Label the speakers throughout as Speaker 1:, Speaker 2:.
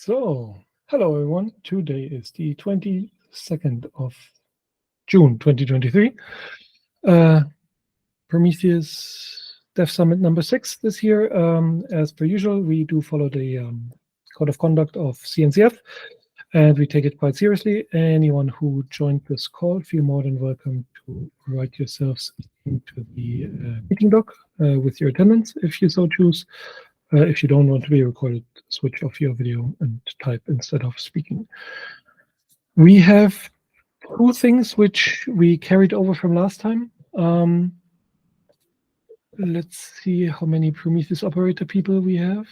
Speaker 1: So, hello everyone. Today is the 22nd of June 2023. Prometheus Dev Summit number 6 this year. As per usual, we do follow the code of conduct of CNCF, and we take it quite seriously. Anyone who joined this call, feel more than welcome to write yourselves into the meeting doc with your attendance, if you so choose. If you don't want to be recorded, switch off your video and type instead of speaking. We have two things which we carried over from last time. Let's see how many Prometheus operator people we have.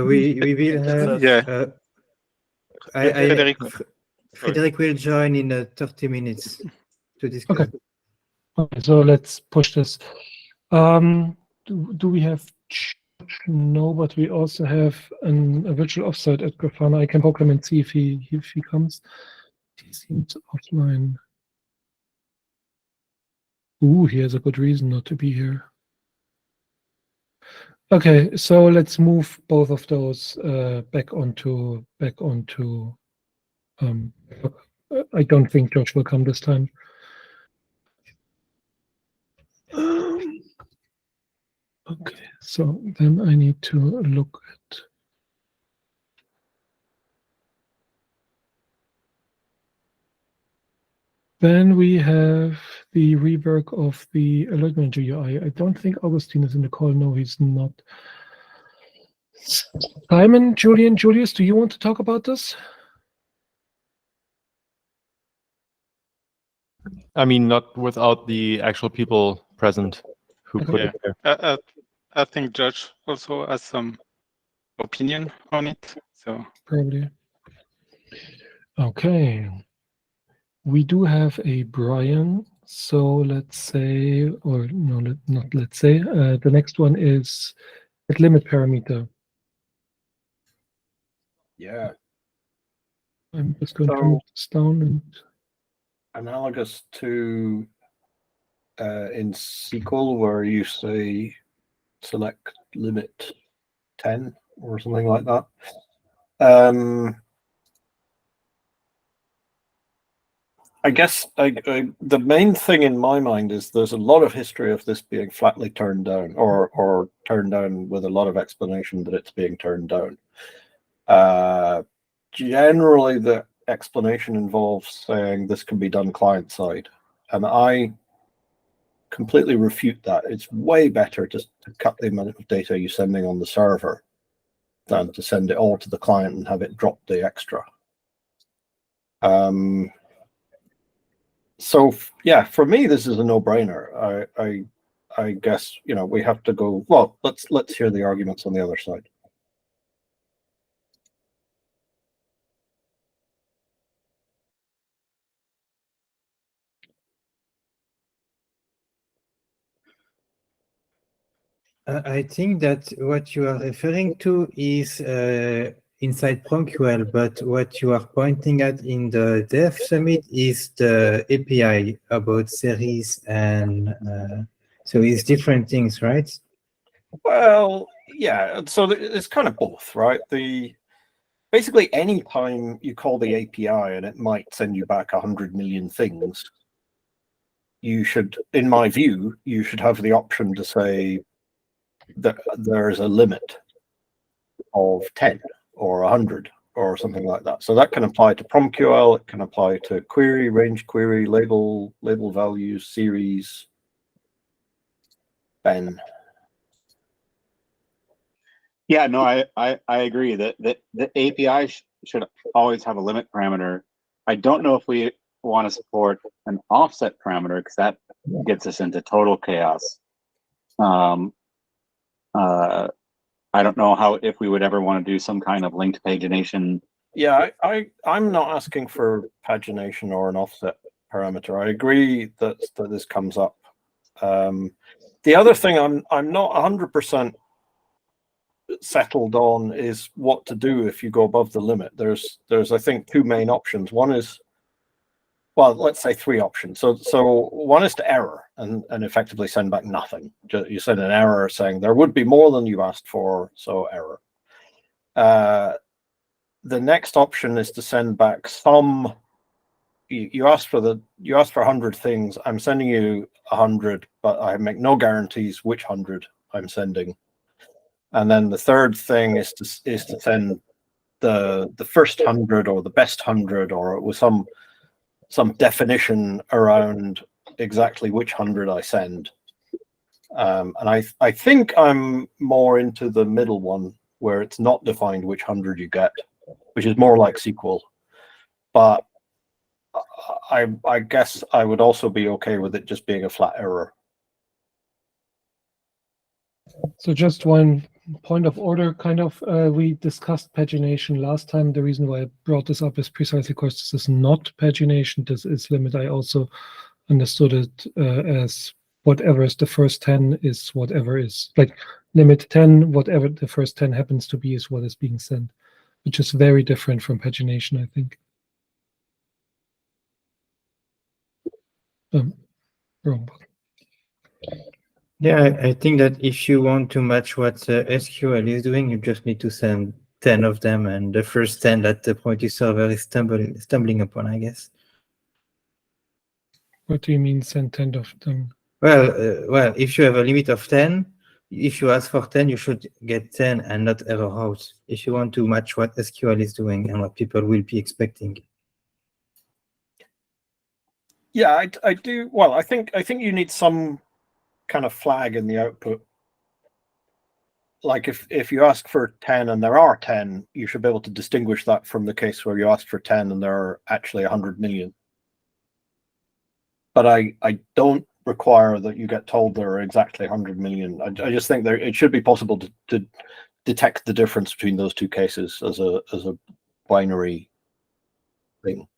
Speaker 2: We will have. Frederick will join in 30 minutes to discuss.
Speaker 1: Okay, so let's push this. Do we have? No, but we also have a virtual offsite at Grafana. I can poke him and see if he comes. He seems offline. Ooh, he has a good reason not to be here. Okay, so let's move both of those back onto. I don't think Josh will come this time. Okay, so then I need to look at. Then we have the rework of the Alert Manager UI. I don't think Augustine is in the call. No, he's not. Simon, Julian, Julius, do you want to talk about this?
Speaker 3: I mean, not without the actual people present who put it there.
Speaker 4: I think Josh also has some opinion on it. So
Speaker 1: probably. Okay. We do have a Brian. So let's say, or no, not let's say. The next one is at limit parameter.
Speaker 5: Yeah.
Speaker 1: I'm just going to move this down and.
Speaker 5: Analogous to in SQL, where you say select limit 10 or something like that. I guess the main thing in my mind is there's a lot of history of this being flatly turned down, or turned down with a lot of explanation that it's being turned down. Generally, the explanation involves saying this can be done client side, and I completely refute that. It's way better to cut the amount of data you're sending on the server than to send it all to the client and have it drop the extra. So yeah, for me, this is a no-brainer. I guess, you know, we have to go. Well, let's hear the arguments on the other side.
Speaker 2: I think that what you are referring to is inside PromQL, but what you are pointing at in the Dev Summit is the API about series, and so it's different things, right?
Speaker 5: Well, yeah. So it's kind of both, right? Basically, any time you call the API and it might send you back 100 million things, you should, in my view, you should have the option to say that there's a limit of 10 or 100 or something like that. So that can apply to PromQL, it can apply to query, range query, label values, series. Ben.
Speaker 6: Yeah, no, I agree that the API should always have a limit parameter. I don't know if we want to support an offset parameter, because that gets us into total chaos. I don't know if we would ever want to do some kind of linked pagination.
Speaker 5: Yeah, I'm not asking for pagination or an offset parameter. I agree that this comes up. The other thing I'm not 100% settled on is what to do if you go above the limit. There's I think two main options. One is, well, let's say three options. So one is to error and effectively send back nothing. You send an error saying there would be more than you asked for, so error. The next option is to send back some. You asked for 100 things. I'm sending you 100, but I make no guarantees which 100 I'm sending. And then the third thing is to send the first 100 or the best 100, or with some definition around exactly which 100 I send. And I think I'm more into the middle one, where it's not defined which 100 you get, which is more like SQL. But I guess I would also be okay with it just being a flat error.
Speaker 1: So just one point of order, kind of, we discussed pagination last time. The reason why I brought this up is precisely because this is not pagination, this is limit. I also understood it as whatever is the first 10 is whatever is, like limit 10, whatever the first 10 happens to be is what is being sent, which is very different from pagination, I think. Wrong.
Speaker 2: Yeah, I think that if you want to match what SQL is doing, you just need to send 10 of them, and the first 10 that the Prometheus server is stumbling upon, I guess.
Speaker 1: What do you mean send 10 of them?
Speaker 2: Well, if you have a limit of 10, if you ask for 10, you should get 10 and not error out, if you want to match what SQL is doing and what people will be expecting.
Speaker 5: Yeah, I do. Well, I think you need some kind of flag in the output. Like if you ask for 10 and there are 10, you should be able to distinguish that from the case where you asked for 10 and there are actually 100 million. But I don't require that you get told there are exactly 100 million. I just think it should be possible to detect the difference between those two cases as a binary thing.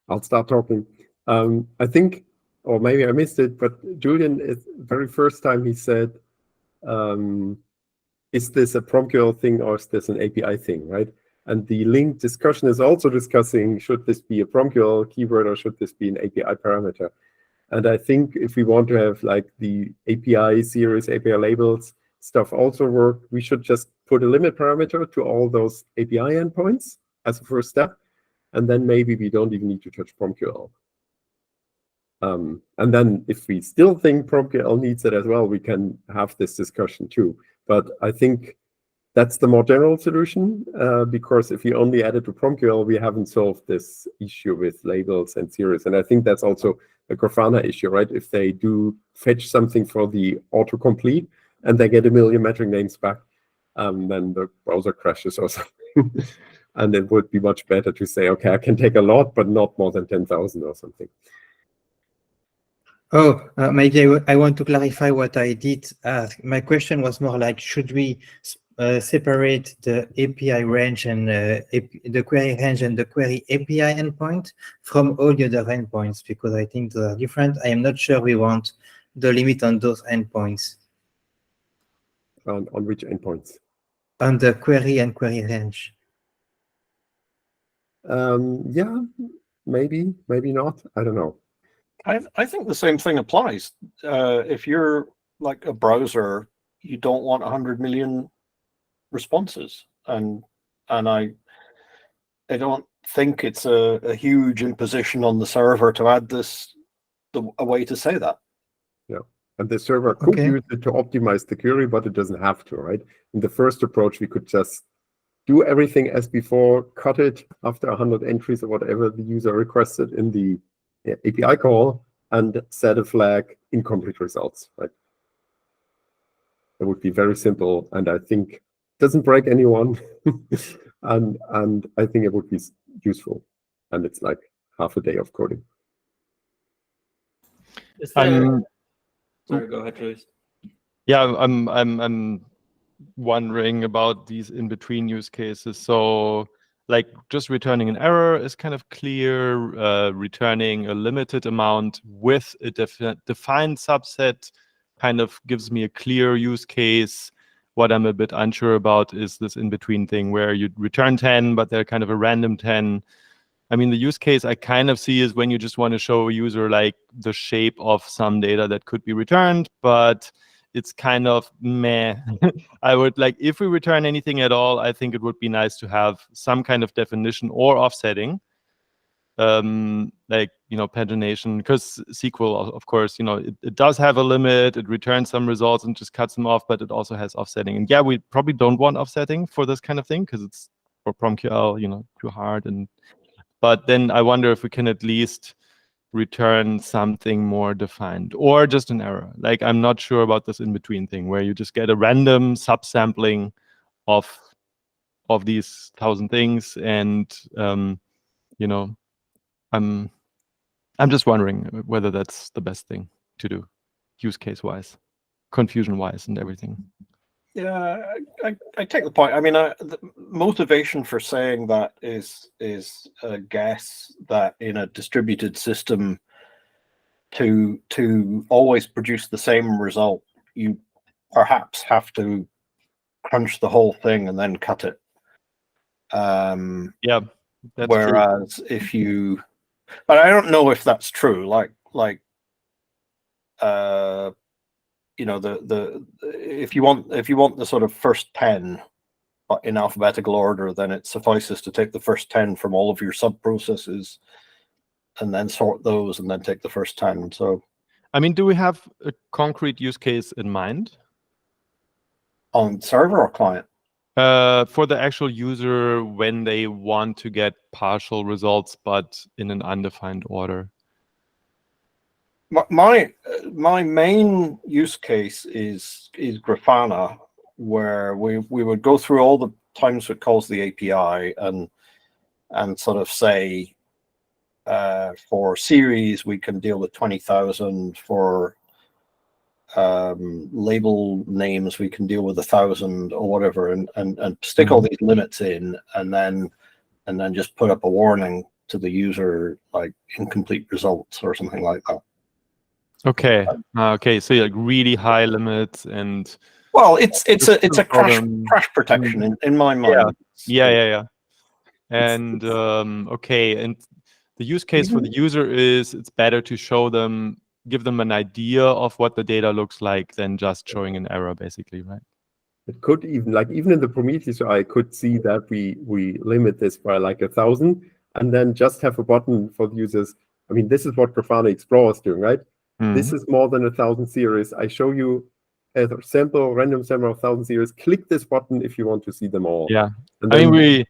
Speaker 7: I'll start talking. I think, or maybe I missed it, but Julian, is the very first time he said, is this a PromQL thing or is this an API thing, right? And the link discussion is also discussing, should this be a PromQL keyword or should this be an API parameter? And I think if we want to have like the API series, API labels stuff also work, we should just put a limit parameter to all those API endpoints as a first step. And then maybe we don't even need to touch PromQL. And then if we still think PromQL needs it as well, we can have this discussion too. But I think that's the more general solution, because if you only add it to PromQL, we haven't solved this issue with labels and series. And I think that's also a Grafana issue, right? If they do fetch something for the autocomplete and they get 1 million metric names back, then the browser crashes or something. And it would be much better to say, okay, I can take a lot, but not more than 10,000 or something.
Speaker 2: Oh, maybe I want to clarify what I did ask. My question was more like, should we separate the API range and the query range and the query API endpoint from all the other endpoints? Because I think they are different. I am not sure we want the limit on those endpoints.
Speaker 7: On which endpoints?
Speaker 2: On the query and query range.
Speaker 7: Yeah, maybe not. I don't know.
Speaker 5: I think the same thing applies. If you're like a browser, you don't want 100 million responses, and I don't think it's a huge imposition on the server to add a way to say that.
Speaker 7: Yeah, and the server could use it to optimize the query, but it doesn't have to, right? In the first approach, we could just do everything as before, cut it after 100 entries or whatever the user requested in the API call, and set a flag incomplete results, right? It would be very simple, and I think doesn't break anyone, and I think it would be useful, and it's like half a day of coding.
Speaker 8: Sorry, go ahead, Luis.
Speaker 3: Yeah, I'm wondering about these in-between use cases. So, like, just returning an error is kind of clear. Returning a limited amount with a defined subset kind of gives me a clear use case. What I'm a bit unsure about is this in-between thing where you return 10, but they're kind of a random 10. I mean, the use case I kind of see is when you just want to show a user like the shape of some data that could be returned, but it's kind of meh. I would like, if we return anything at all, I think it would be nice to have some kind of definition or offsetting, like, pagination, because SQL, of course, it does have a limit. It returns some results and just cuts them off, but it also has offsetting. And yeah, we probably don't want offsetting for this kind of thing because it's for PromQL, too hard. But then I wonder if we can at least return something more defined or just an error. Like, I'm not sure about this in-between thing where you just get a random subsampling of these 1,000 things. And, I'm just wondering whether that's the best thing to do, use case-wise, confusion-wise and everything.
Speaker 5: Yeah, I take the point. I mean, the motivation for saying that is a guess that in a distributed system, to always produce the same result, you perhaps have to crunch the whole thing and then cut it.
Speaker 3: Yeah, that's
Speaker 5: whereas
Speaker 3: true.
Speaker 5: if you, but I don't know if that's true. If you want the sort of first 10 in alphabetical order, then it suffices to take the first 10 from all of your sub processes and then sort those and then take the first 10. So,
Speaker 3: I mean, do we have a concrete use case in mind?
Speaker 5: On server or client?
Speaker 3: For the actual user when they want to get partial results, but in an undefined order.
Speaker 5: My main use case is Grafana, where we would go through all the times it calls the API and sort of say, for series we can deal with 20,000, for label names we can deal with 1,000 or whatever, and stick all these limits in, and then just put up a warning to the user like incomplete results or something like that.
Speaker 3: Okay. Okay. So like really high limits and.
Speaker 5: Well, it's a crash protection in my mind.
Speaker 3: Yeah. And okay, and the use case for the user is it's better to show them, give them an idea of what the data looks like than just showing an error, basically, right?
Speaker 7: It could even in the Prometheus, I could see that we limit this by like 1,000, and then just have a button for the users. I mean, this is what Grafana Explorer is doing, right? This is more than 1,000 series. I show you a random sample of 1,000 series. Click this button if you want to see them all.
Speaker 3: Yeah,
Speaker 7: and
Speaker 3: I mean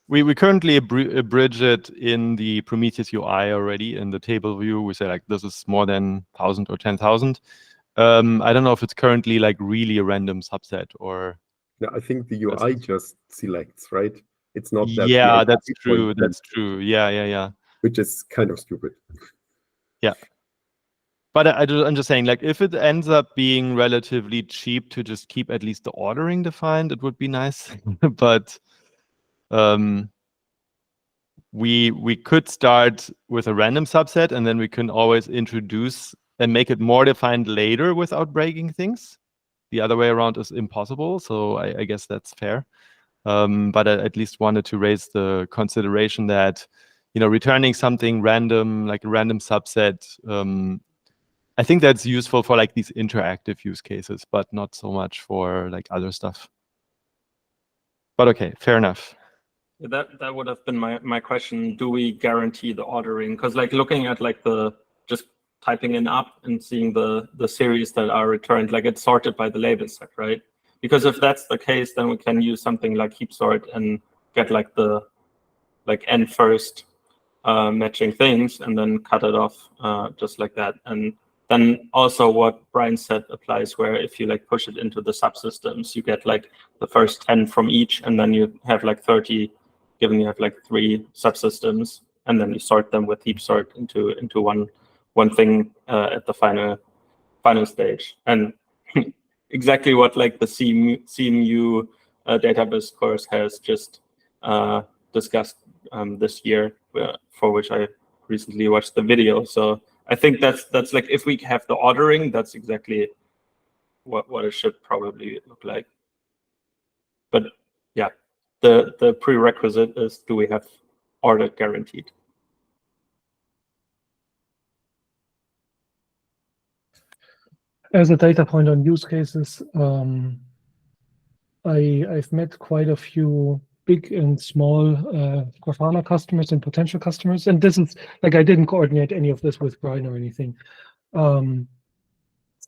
Speaker 3: we currently abridge it in the Prometheus UI already in the table view. We say like this is more than 1,000 or 10,000. I don't know if it's currently like really a random subset or.
Speaker 7: No, I think the UI just selects, right? It's not that.
Speaker 3: Yeah, that's true. That's true. Yeah.
Speaker 7: Which is kind of stupid.
Speaker 3: Yeah. But I'm just saying, like, if it ends up being relatively cheap to just keep at least the ordering defined, it would be nice. But we could start with a random subset, and then we can always introduce and make it more defined later without breaking things. The other way around is impossible, so I guess that's fair. But I at least wanted to raise the consideration that, returning something random, like a random subset, I think that's useful for like these interactive use cases, but not so much for like other stuff. But okay, fair enough.
Speaker 8: Yeah, that would have been my question. Do we guarantee the ordering? Because like looking at like the just typing in up and seeing the series that are returned, like it's sorted by the label set, right? Because if that's the case, then we can use something like heap sort and get like the n first matching things and then cut it off just like that. And then also what Brian said applies, where if you like push it into the subsystems, you get like the first 10 from each, and then you have like 30, given you have like 3 subsystems, and then you sort them with heap sort into one thing at the final stage. And exactly what like the CMU database course has just discussed this year, for which I recently watched the video. So I think that's like, if we have the ordering, that's exactly what it should probably look like. But yeah, the prerequisite is, do we have order guaranteed?
Speaker 1: As a data point on use cases, I've met quite a few big and small Grafana customers and potential customers, and this is like I didn't coordinate any of this with Brian or anything.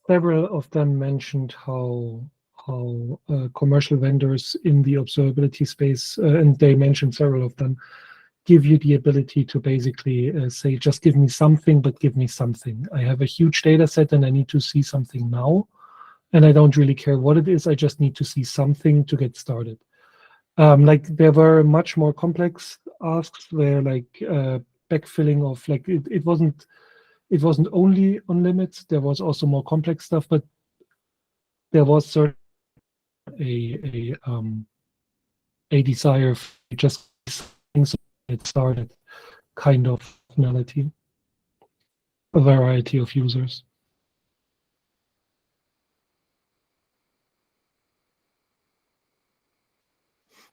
Speaker 1: Several of them mentioned how commercial vendors in the observability space, and they mentioned several of them, give you the ability to basically say, just give me something, but give me something. I have a huge data set and I need to see something now. And I don't really care what it is. I just need to see something to get started. Like there were much more complex asks where like backfilling of like, it wasn't only on limits. There was also more complex stuff, but there was certainly a desire for just things it started kind of functionality, a variety of users.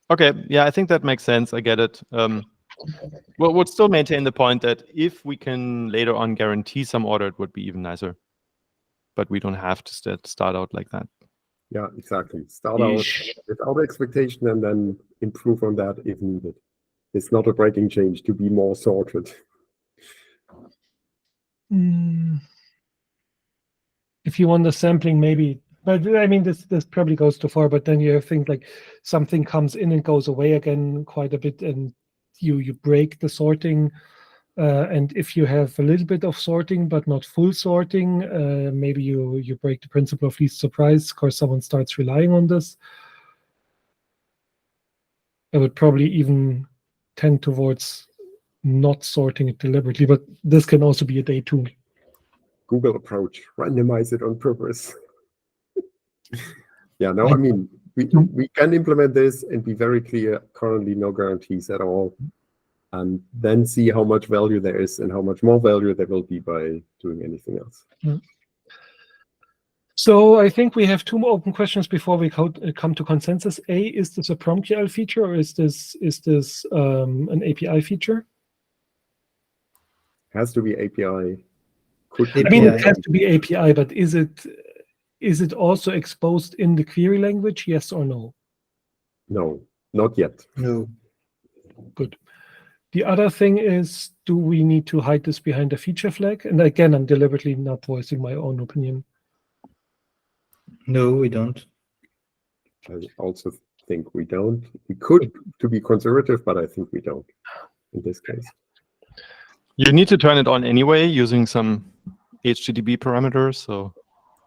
Speaker 3: Okay, yeah, I think that makes sense. I get it. Well, would still maintain the point that if we can later on guarantee some order, it would be even nicer. But we don't have to start out like that.
Speaker 7: Yeah, exactly. Start out without expectation and then improve on that if needed. It's not a breaking change to be more sorted.
Speaker 1: If you want the sampling, maybe. But I mean, this probably goes too far. But then you have things like something comes in and goes away again quite a bit, and you break the sorting. And if you have a little bit of sorting but not full sorting, maybe you break the principle of least surprise because someone starts relying on this. I would probably even tend towards not sorting it deliberately, but this can also be a day too.
Speaker 7: Google approach, randomize it on purpose. Yeah, no, I mean, we can implement this and be very clear, currently no guarantees at all, and then see how much value there is and how much more value there will be by doing anything else.
Speaker 1: So I think we have two more open questions before we come to consensus. A, is this a PromQL feature or is this an API feature?
Speaker 7: Has to be API.
Speaker 1: I mean, it has to be API, but is it also exposed in the query language? Yes or no?
Speaker 7: No, not yet.
Speaker 2: No.
Speaker 1: Good. The other thing is, do we need to hide this behind a feature flag? And again, I'm deliberately not voicing my own opinion.
Speaker 2: No, we don't.
Speaker 7: I also think we don't. We could, to be conservative, but I think we don't in this case.
Speaker 3: You need to turn it on anyway using some HTTP parameters, so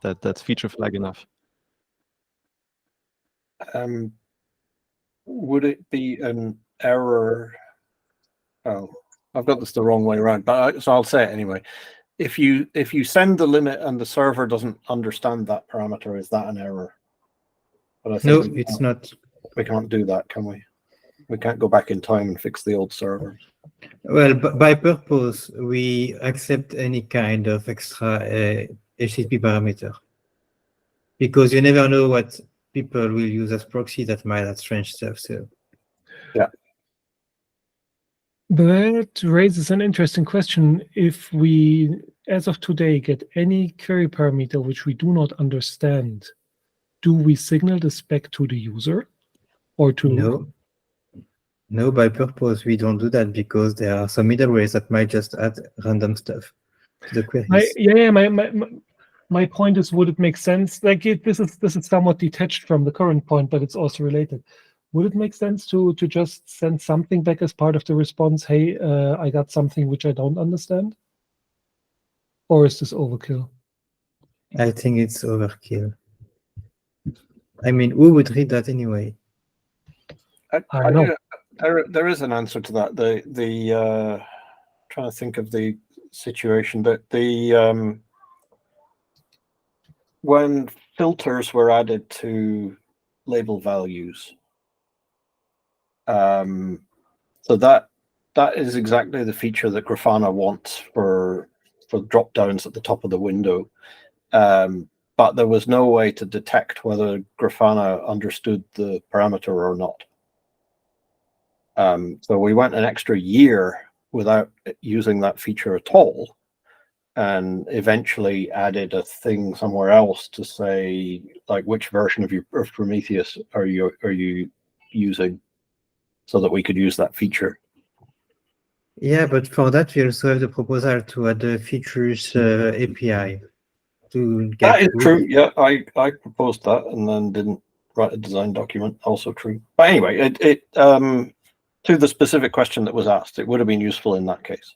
Speaker 3: that's feature flag enough.
Speaker 5: Would it be an error? Oh, I've got this the wrong way around, but so I'll say it anyway. If you send the limit and the server doesn't understand that parameter, is that an error? But I think
Speaker 2: no, it's not.
Speaker 5: We can't do that, can we? We can't go back in time and fix the old server.
Speaker 2: Well, by purpose, we accept any kind of extra HTTP parameter because you never know what people will use as proxy that might have strange stuff. So,
Speaker 5: yeah.
Speaker 1: That raises an interesting question. If we, as of today, get any query parameter which we do not understand, do we signal this back to the user or to?
Speaker 2: No, by purpose, we don't do that because there are some middlewares that might just add random stuff to the queries.
Speaker 1: My point is, would it make sense? Like this is somewhat detached from the current point, but it's also related. Would it make sense to just send something back as part of the response? Hey, I got something which I don't understand. Or is this overkill?
Speaker 2: I think it's overkill. I mean, who would read that anyway?
Speaker 1: I know.
Speaker 5: There is an answer to that. The trying to think of the situation that when filters were added to label values, so that is exactly the feature that Grafana wants for drop downs at the top of the window. But there was no way to detect whether Grafana understood the parameter or not. So we went an extra year without using that feature at all. and eventually added a thing somewhere else to say like which version of Prometheus are you using, so that we could use that feature.
Speaker 2: Yeah, but for that we also have the proposal to add the features API to get
Speaker 5: That is
Speaker 2: good.
Speaker 5: true. Yeah, I proposed that and then didn't write a design document. Also true. But anyway, it to the specific question that was asked, it would have been useful in that case.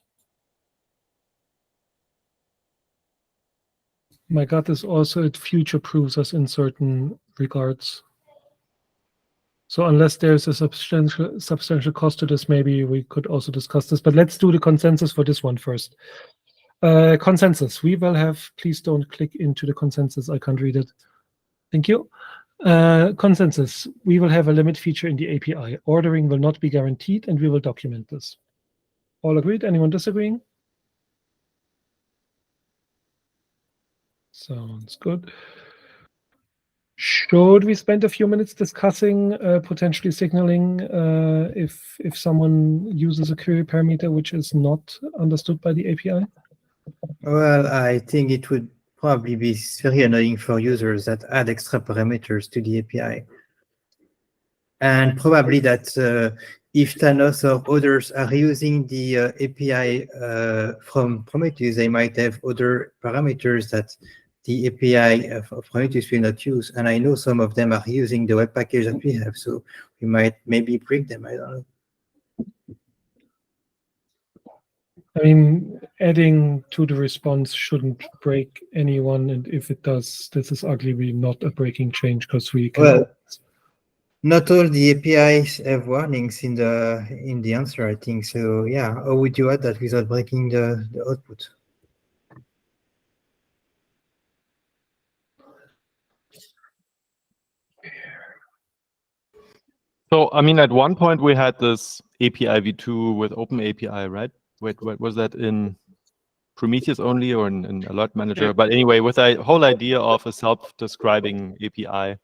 Speaker 1: My gut is also it future-proofs us in certain regards. So unless there's a substantial cost to this, maybe we could also discuss this. But let's do the consensus for this one first. Consensus. We will have. Please don't click into the consensus. I can't read it. Thank you. Consensus. We will have a limit feature in the API. Ordering will not be guaranteed, and we will document this. All agreed? Anyone disagreeing? Sounds good. Should we spend a few minutes discussing potentially signaling if someone uses a query parameter which is not understood by the API?
Speaker 2: Well, I think it would probably be very annoying for users that add extra parameters to the API. And probably that if Thanos or others are using the API from Prometheus, they might have other parameters that the API of Prometheus will not use. And I know some of them are using the web package that we have, so we might maybe break them, I don't know.
Speaker 1: I mean, adding to the response shouldn't break anyone, and if it does, this is arguably not a breaking change because we can.
Speaker 2: Well, not all the APIs have warnings in the answer, I think. So yeah, how would you add that without breaking the output?
Speaker 3: So, I mean, at one point we had this API v2 with Open API, right? Wait, was that in Prometheus only or in Alert Manager?
Speaker 4: Yeah.
Speaker 3: But anyway, with a whole idea of a self-describing API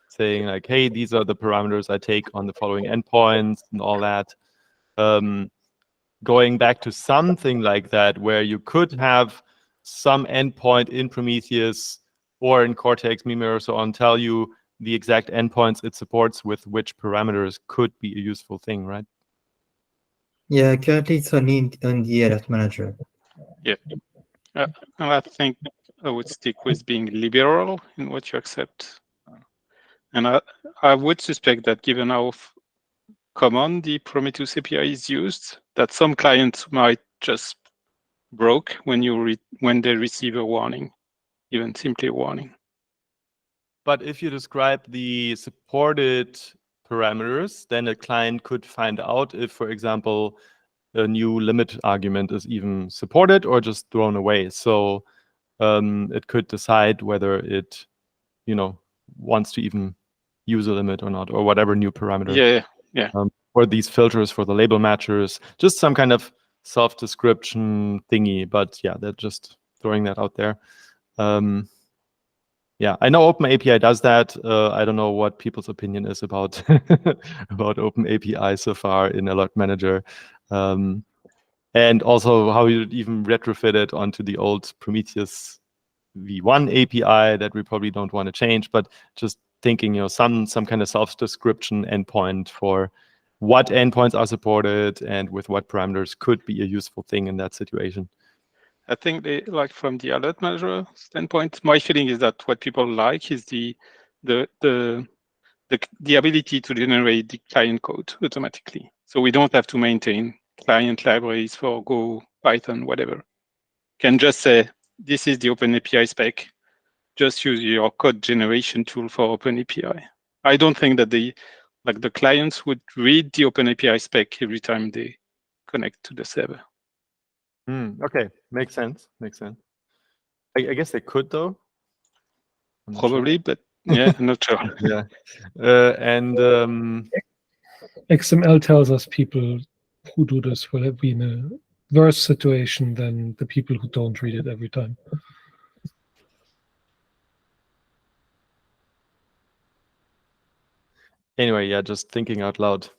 Speaker 3: saying like, hey, these are the parameters I take on the following endpoints and all that. Going back to something like that, where you could have some endpoint in Prometheus or in Cortex, Mimir, or so on, tell you the exact endpoints it supports with which parameters could be a useful thing, right?
Speaker 2: Yeah, currently it's only on the Alert Manager.
Speaker 4: And I think I would stick with being liberal in what you accept. And I would suspect that given how common the Prometheus API is used, that some clients might just broke when they receive a warning, even simply a warning.
Speaker 3: But if you describe the supported parameters, then a client could find out if, for example, a new limit argument is even supported or just thrown away. So it could decide whether it, wants to even use a limit or not, or whatever new parameter.
Speaker 4: Yeah.
Speaker 3: Or these filters for the label matchers, just some kind of self-description thingy. But yeah, they're just throwing that out there. Yeah, I know Open API does that. I don't know what people's opinion is about about Open API so far in Alert Manager, and also how you even retrofit it onto the old Prometheus v1 API that we probably don't want to change. But just thinking, some kind of self-description endpoint for what endpoints are supported and with what parameters could be a useful thing in that situation.
Speaker 4: I think from the Alert Manager standpoint, my feeling is that what people like is the ability to generate the client code automatically. So we don't have to maintain client libraries for Go, Python, whatever. Can just say, this is the Open API spec. Just use your code generation tool for Open API. I don't think that the clients would read the Open API spec every time they connect to the server.
Speaker 3: Okay, makes sense. I guess they could, though.
Speaker 4: Probably, but yeah, I'm not sure.
Speaker 3: Yeah, and
Speaker 1: XML tells us people who do this will be in a worse situation than the people who don't read it every time.
Speaker 3: anyway, yeah, just thinking out loud.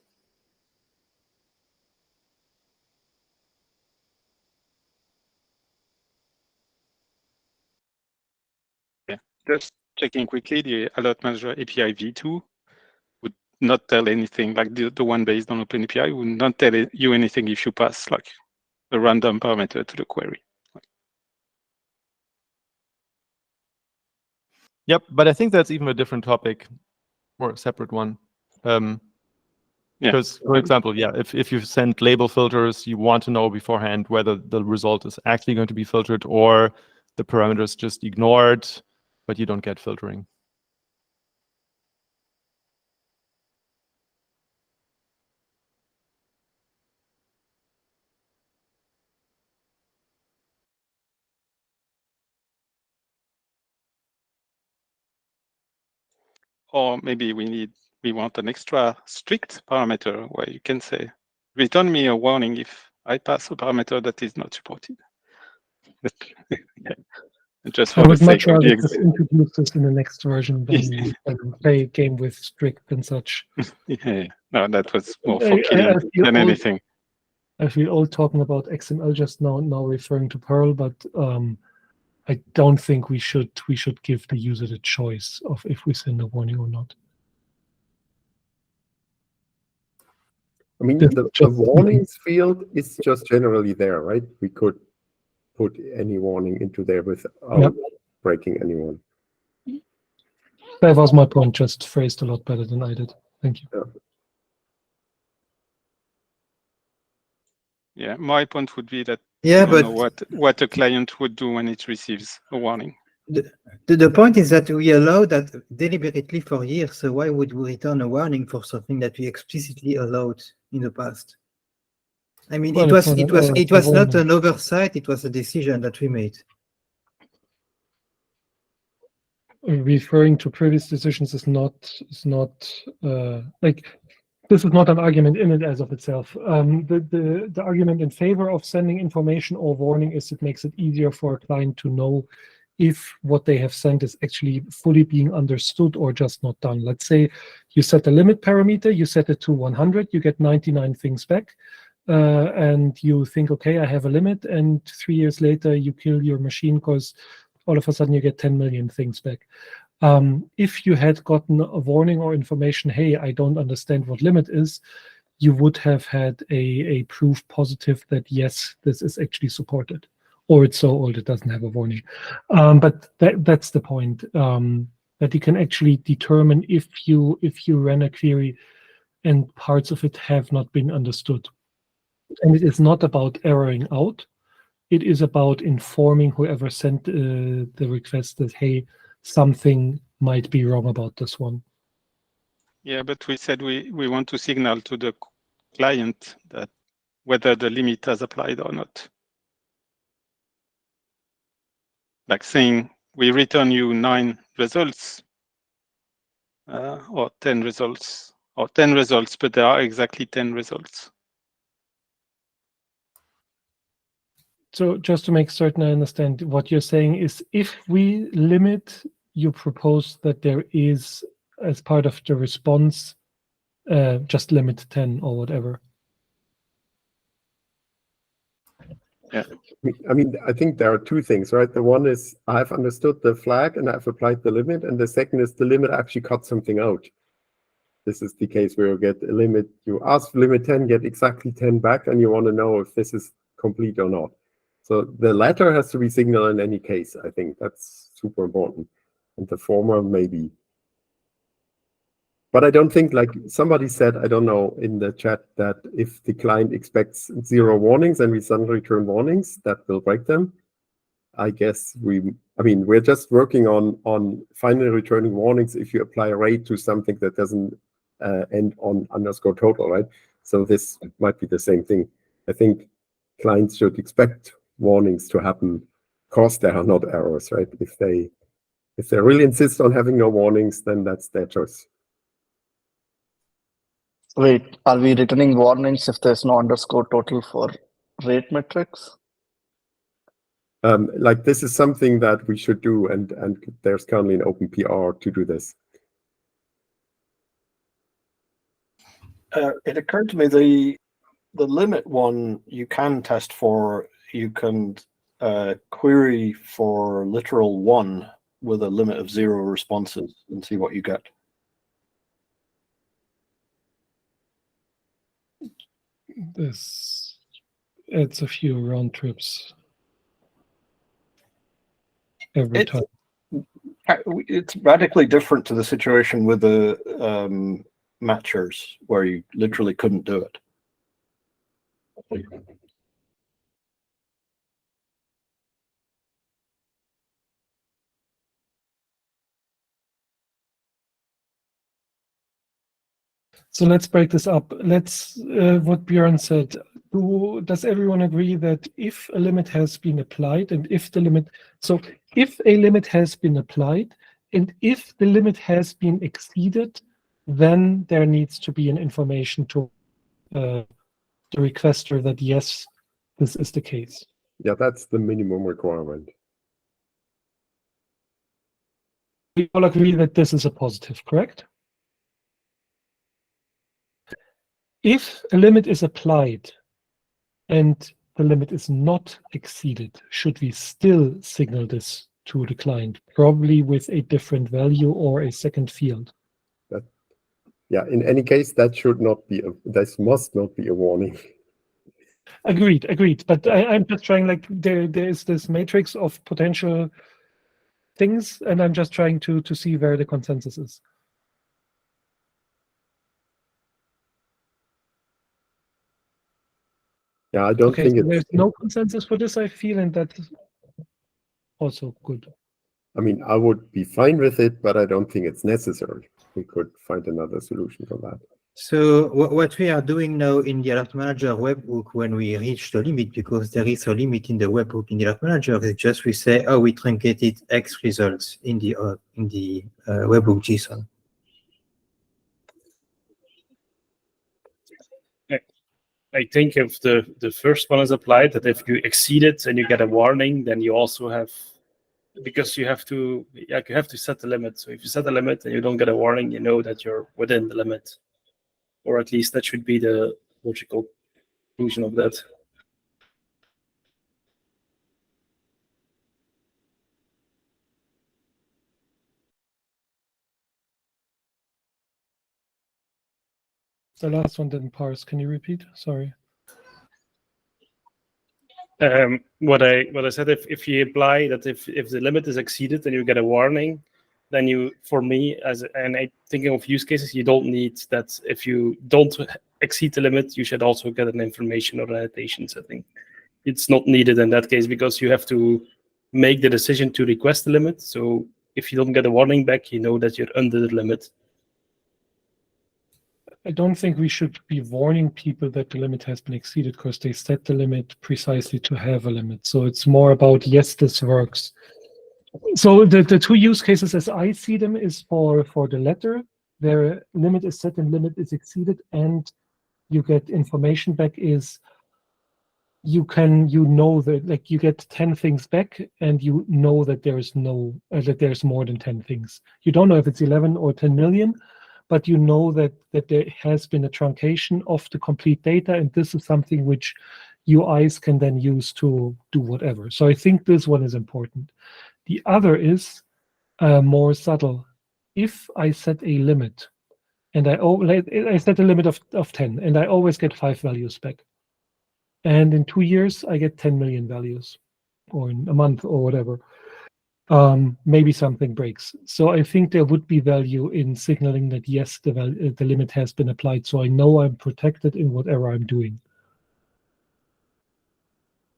Speaker 4: Just checking quickly, the alert manager API v2 would not tell anything, like the one based on OpenAPI would not tell you anything if you pass like a random parameter to the query.
Speaker 3: Yep, but I think that's even a different topic or a separate one. Because, for example, yeah, if you send label filters, you want to know beforehand whether the result is actually going to be filtered or the parameters just ignored, but you don't get filtering.
Speaker 4: Or maybe we want an extra strict parameter where you can say, return me a warning if I pass a parameter that is not supported. Just for
Speaker 1: I would
Speaker 4: the
Speaker 1: much
Speaker 4: sake of the
Speaker 1: rather just introduce this in the next version than play a game with strict and such.
Speaker 4: Yeah, no, that was more for killing than anything.
Speaker 1: I feel old talking about XML just now referring to Perl, but I don't think we should give the user the choice of if we send a warning or not.
Speaker 7: I mean, the warnings field is just generally there, right? We could put any warning into there without breaking anyone.
Speaker 1: That was my point, just phrased a lot better than I did. Thank you.
Speaker 4: Yeah, my point would be that
Speaker 2: Yeah,
Speaker 4: I don't know what a client would do when it receives a warning.
Speaker 2: The point is that we allow that deliberately for years. So why would we return a warning for something that we explicitly allowed in the past? I mean,
Speaker 1: Well,
Speaker 2: it was not an oversight; it was a decision that we made.
Speaker 1: Referring to previous decisions is not like this is not an argument in it as of itself. The argument in favor of sending information or warning is it makes it easier for a client to know if what they have sent is actually fully being understood or just not done. Let's say you set a limit parameter, you set it to 100, you get 99 things back, and you think, okay, I have a limit, and 3 years later you kill your machine because all of a sudden you get 10 million things back. If you had gotten a warning or information, hey, I don't understand what limit is, you would have had a proof positive that yes, this is actually supported, or it's so old it doesn't have a warning. But that's the point, that you can actually determine if you ran a query and parts of it have not been understood. And it is not about erroring out. It is about informing whoever sent the request that, hey, something might be wrong about this one.
Speaker 4: Yeah, but we said we want to signal to the client that whether the limit has applied or not. Like saying, we return you 9 results or 10 results, or 10 results, but there are exactly 10 results.
Speaker 1: So just to make certain I understand, what you're saying is if we limit, you propose that there is, as part of the response, just limit 10 or whatever.
Speaker 4: Yeah.
Speaker 7: I mean, I think there are two things, right? The one is I've understood the flag and I've applied the limit, and the second is the limit actually cut something out. This is the case where you get a limit, you ask for limit 10, get exactly 10 back, and you want to know if this is complete or not. So the latter has to be signaled in any case. I think that's super important. And the former, maybe. But I don't think, like somebody said, I don't know, in the chat, that if the client expects 0 warnings and we suddenly return warnings, that will break them. I guess we're just working on finally returning warnings if you apply a rate to something that doesn't end on underscore total, right? So this might be the same thing. I think clients should expect warnings to happen because there are not errors, right? If they really insist on having no warnings, then that's their choice.
Speaker 9: Wait, are we returning warnings if there's no underscore total for rate metrics?
Speaker 7: Like this is something that we should do, and there's currently an open PR to do this.
Speaker 5: It occurred to me the limit one you can test for. You can query for literal 1 with a limit of 0 responses and see what you get.
Speaker 1: This adds a few round trips every time.
Speaker 5: It's radically different to the situation with the matchers, where you literally couldn't do it.
Speaker 1: So let's break this up. Let's, what Björn said, does everyone agree that if a limit has been applied and if the limit, so if a limit has been applied and if the limit has been exceeded, then there needs to be an information to the requester that yes, this is the case.
Speaker 7: Yeah, that's the minimum requirement.
Speaker 1: We all agree that this is a positive, correct? If a limit is applied and the limit is not exceeded, should we still signal this to the client, probably with a different value or a second field?
Speaker 7: Yeah, in any case, that should not be, this must not be a warning.
Speaker 1: Agreed. But I'm just trying, like, there is this matrix of potential things, and I'm just trying to see where the consensus is.
Speaker 7: Yeah, I don't think
Speaker 1: so there's no consensus for this, I feel, and that's also good.
Speaker 7: I mean, I would be fine with it, but I don't think it's necessary. We could find another solution for that.
Speaker 2: So what we are doing now in the Alert Manager webhook when we reach the limit, because there is a limit in the webhook in the Alert Manager, is just we say, oh, we truncated X results in the webhook JSON.
Speaker 10: I think if the first one is applied, that if you exceed it and you get a warning, then you also have, because you have to set the limit. So if you set the limit and you don't get a warning, you know that you're within the limit, or at least that should be the logical conclusion of that.
Speaker 1: The last one didn't parse. Can you repeat? Sorry.
Speaker 10: What I said, if you apply that, if the limit is exceeded and you get a warning, then you, for me, and I thinking of use cases, you don't need that. If you don't exceed the limit, you should also get an information or annotation setting. It's not needed in that case because you have to make the decision to request the limit. So if you don't get a warning back, you know that you're under the limit.
Speaker 1: I don't think we should be warning people that the limit has been exceeded because they set the limit precisely to have a limit. So it's more about, yes, this works. So the two use cases as I see them is for the latter, their limit is set and limit is exceeded, and you get information back is you know that, like, you get 10 things back and you know that there's more than 10 things. You don't know if it's 11 or 10 million, but you know that there has been a truncation of the complete data, and this is something which UIs can then use to do whatever. So I think this one is important. The other is more subtle. If I set a limit, and I set a limit of 10, and I always get 5 values back, and in 2 years I get 10 million values, or in a month or whatever, maybe something breaks. So I think there would be value in signaling that yes, the limit has been applied, so I know I'm protected in whatever I'm doing.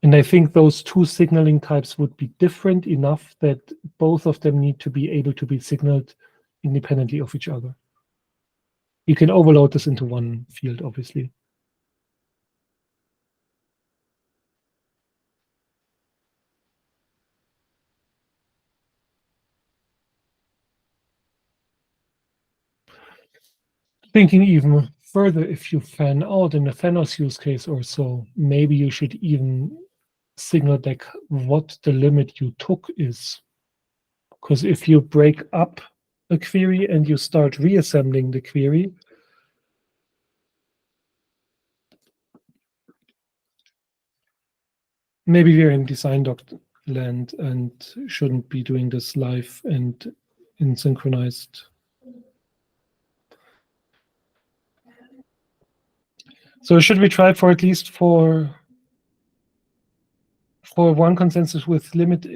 Speaker 1: And I think those two signaling types would be different enough that both of them need to be able to be signaled independently of each other. You can overload this into one field, obviously. Thinking even further, if you fan out in a Thanos use case or so, maybe you should even signal back what the limit you took is. Because if you break up a query and you start reassembling the query, maybe we're in design doc land and shouldn't be doing this live and in synchronized. So should we try for at least for one consensus with limit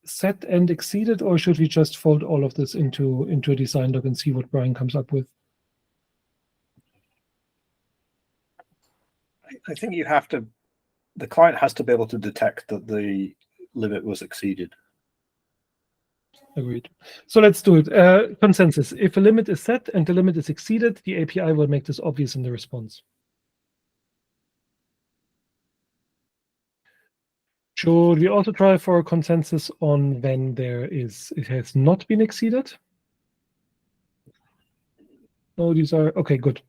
Speaker 1: set and exceeded, or should we just fold all of this into a design doc and see what Brian comes up with?
Speaker 5: I think you have to, the client has to be able to detect that the limit was exceeded.
Speaker 1: Agreed. So let's do it. Consensus. If a limit is set and the limit is exceeded, the API will make this obvious in the response. Should we also try for a consensus on when it has not been exceeded? No, these are, okay, good.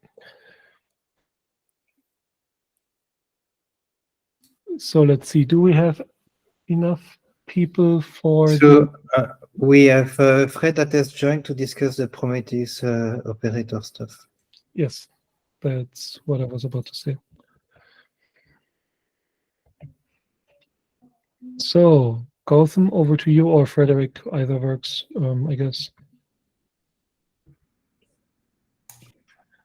Speaker 1: So let's see, do we have enough people for
Speaker 2: we have Fred that has joined to discuss the Prometheus operator stuff.
Speaker 1: Yes, that's what I was about to say. So, Gautam, over to you, or Frederick, either works, I guess.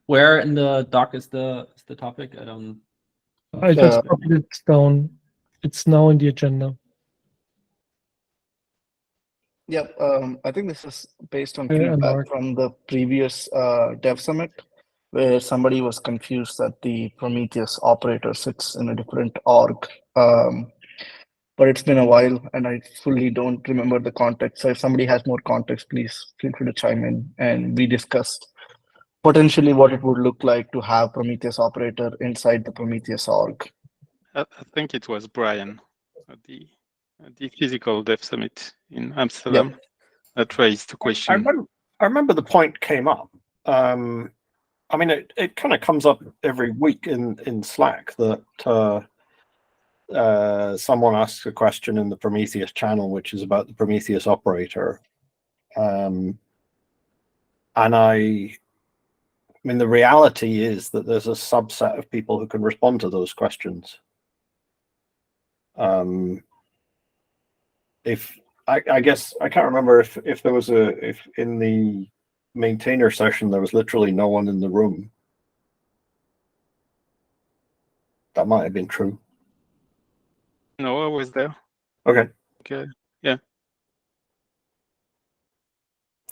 Speaker 11: Where in the doc is the topic? I don't.
Speaker 1: I just copied it down. It's now in the agenda.
Speaker 9: Yep, I think this is based on feedback from the previous Dev Summit, where somebody was confused that the Prometheus operator sits in a different org. But it's been a while, and I fully don't remember the context. So if somebody has more context, please feel free to chime in. And we discussed potentially what it would look like to have Prometheus operator inside the Prometheus org.
Speaker 4: I think it was Brian at the physical Dev Summit in Amsterdam that raised the question.
Speaker 5: I remember the point came up. I mean, it kind of comes up every week in Slack that someone asks a question in the Prometheus channel, which is about the Prometheus operator. And I mean, the reality is that there's a subset of people who can respond to those questions. If I guess I can't remember if there was if in the maintainer session there was literally no one in the room. That might have been true.
Speaker 4: No, I was there.
Speaker 5: Okay.
Speaker 4: Okay. Yeah.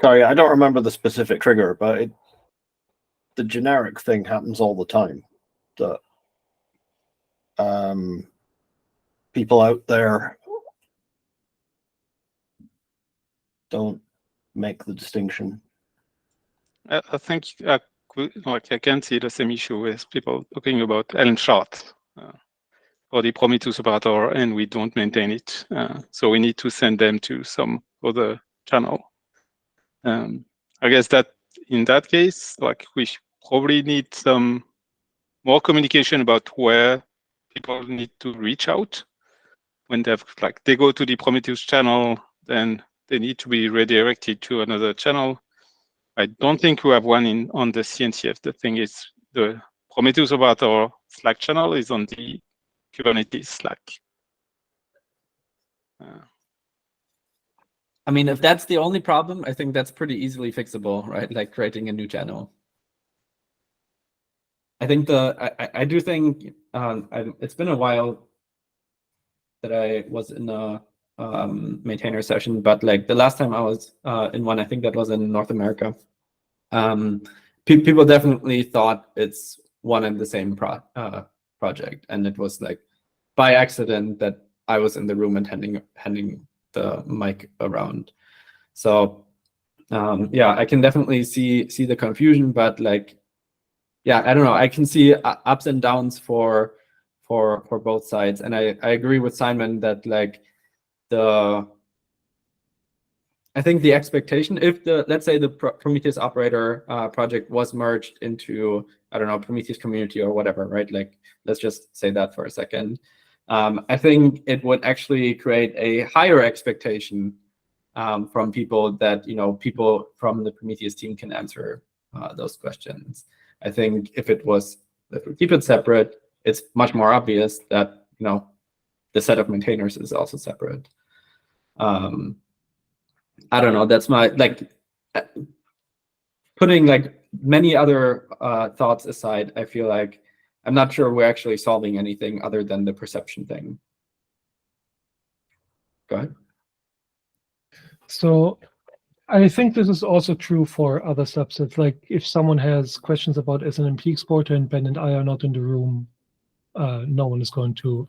Speaker 5: Sorry, I don't remember the specific trigger, but the generic thing happens all the time. That people out there don't make the distinction.
Speaker 4: I think I can see the same issue with people talking about Ellen chart for the Prometheus operator, and we don't maintain it. So we need to send them to some other channel. I guess that in that case, we probably need some more communication about where people need to reach out when they go to the Prometheus channel, then they need to be redirected to another channel. I don't think we have one on the CNCF. The thing is, the Prometheus operator Slack channel is on the Kubernetes Slack.
Speaker 11: I mean, if that's the only problem, I think that's pretty easily fixable, right? Like creating a new channel. I think I do think it's been a while that I was in a maintainer session, but like the last time I was in one, I think that was in North America. People definitely thought it's one and the same project, and it was like by accident that I was in the room and handing the mic around. So yeah, I can definitely see the confusion, but like, yeah, I don't know. I can see ups and downs for both sides, and I agree with Simon that like I think the expectation, if let's say the Prometheus operator project was merged into, I don't know, Prometheus community or whatever, right? Like, let's just say that for a second. I think it would actually create a higher expectation from people that, people from the Prometheus team can answer those questions. I think if we keep it separate, it's much more obvious that, the set of maintainers is also separate. I don't know. That's my putting like many other thoughts aside. I feel like I'm not sure we're actually solving anything other than the perception thing. Go ahead.
Speaker 1: So I think this is also true for other subsets. Like if someone has questions about SNMP exporter and Ben and I are not in the room, no one is going to.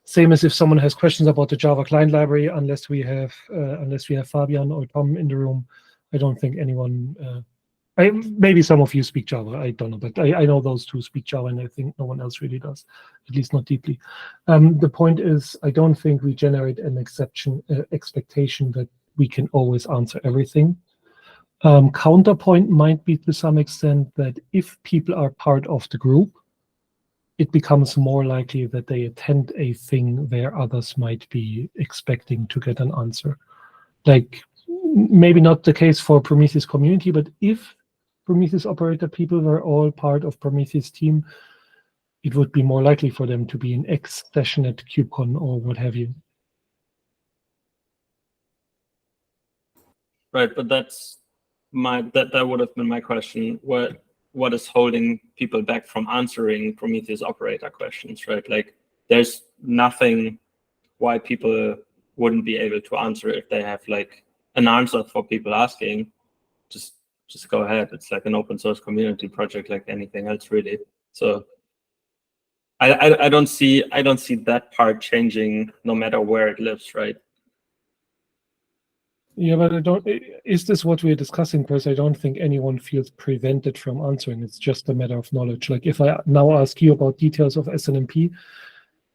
Speaker 1: Same as if someone has questions about the Java client library, unless we have Fabian or Tom in the room, I don't think anyone. Maybe some of you speak Java, I don't know, but I know those two speak Java, and I think no one else really does, at least not deeply. The point is, I don't think we generate an expectation that we can always answer everything. Counterpoint might be to some extent that if people are part of the group, it becomes more likely that they attend a thing where others might be expecting to get an answer. Like maybe not the case for Prometheus community, but if Prometheus operator people were all part of Prometheus team, it would be more likely for them to be in X session at KubeCon or what have you.
Speaker 8: Right, but that would have been my question. What is holding people back from answering Prometheus operator questions, right? Like there's nothing why people wouldn't be able to answer if they have like an answer for people asking. Just go ahead. It's like an open source community project like anything else, really. So I don't see that part changing no matter where it lives, right?
Speaker 1: Yeah, but I don't. Is this what we're discussing? Because I don't think anyone feels prevented from answering. It's just a matter of knowledge. Like if I now ask you about details of SNMP,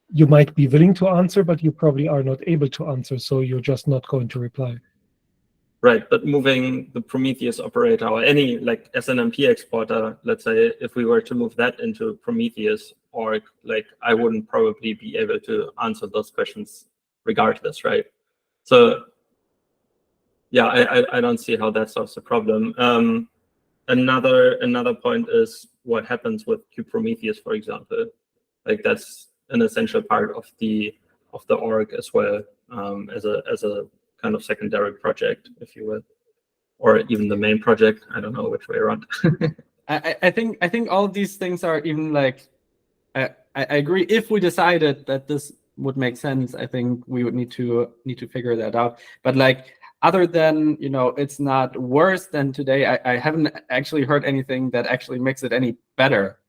Speaker 1: you might be willing to answer, but you probably are not able to answer. So you're just not going to reply.
Speaker 8: Right, but moving the Prometheus operator or any like SNMP exporter, let's say, if we were to move that into Prometheus org, like I wouldn't probably be able to answer those questions regardless, right? So yeah, I don't see how that solves the problem. Another point is what happens with Prometheus, for example. Like that's an essential part of the org as well, as a kind of secondary project, if you will, or even the main project. I don't know which way around.
Speaker 11: I think all of these things are even like I agree. If we decided that this would make sense, I think we would need to figure that out. But like other than, you know, it's not worse than today, I haven't actually heard anything that actually makes it any better,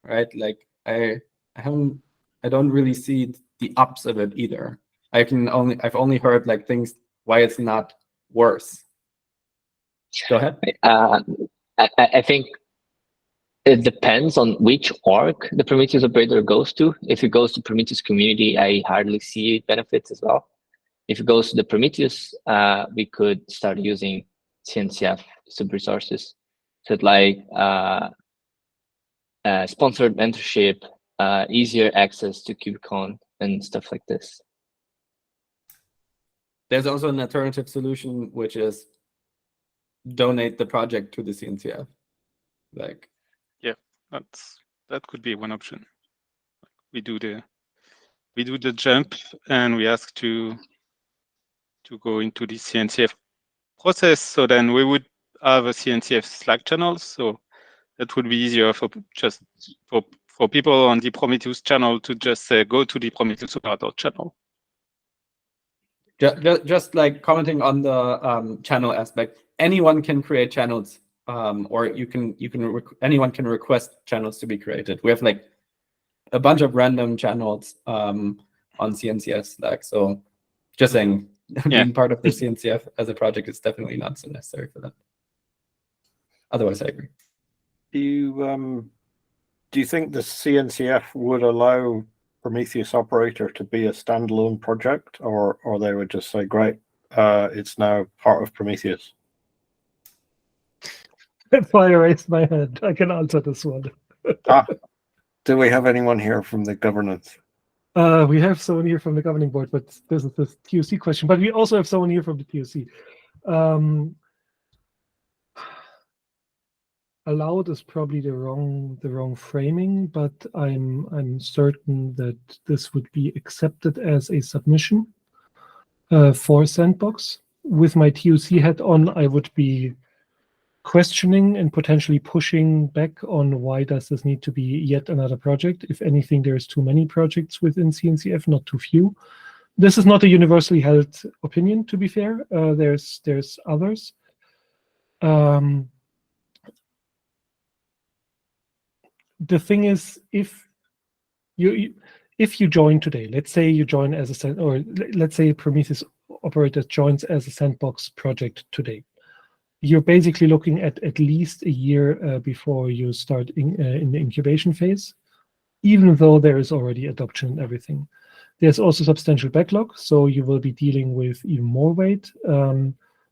Speaker 11: right? Like I don't really see the ups of it either. I've only heard like things why it's not worse. Go ahead.
Speaker 12: I think it depends on which org the Prometheus operator goes to. If it goes to Prometheus community, I hardly see benefits as well. If it goes to the Prometheus, we could start using CNCF sub-resources. So it's like sponsored mentorship, easier access to KubeCon and stuff like this.
Speaker 11: There's also an alternative solution, which is donate the project to the CNCF. Like,
Speaker 4: yeah, that could be one option. We do the jump and we ask to go into the CNCF process. So then we would have a CNCF Slack channel. So that would be easier for people on the Prometheus channel to just say, go to the Prometheus operator channel.
Speaker 11: Just like commenting on the channel aspect, anyone can create channels, or anyone can request channels to be created. We have like a bunch of random channels on CNCF Slack. So just saying, being part of the CNCF as a project is definitely not so necessary for that. Otherwise, I agree.
Speaker 5: Do you think the CNCF would allow Prometheus operator to be a standalone project, or they would just say, great, it's now part of Prometheus?
Speaker 1: If I raise my hand, I can answer this one.
Speaker 5: Do we have anyone here from the governance?
Speaker 1: We have someone here from the governing board, but this is the TOC question. But we also have someone here from the TOC. Allowed is probably the wrong framing, but I'm certain that this would be accepted as a submission. for Sandbox. With my TOC hat on, I would be questioning and potentially pushing back on why does this need to be yet another project. If anything, there's too many projects within CNCF, not too few. This is not a universally held opinion, to be fair. There's others. The thing is, if you join today, let's say you join as a or let's say Prometheus operator joins as a Sandbox project today, you're basically looking at least a year before you start in the incubation phase, even though there is already adoption and everything. There's also substantial backlog, so you will be dealing with even more wait.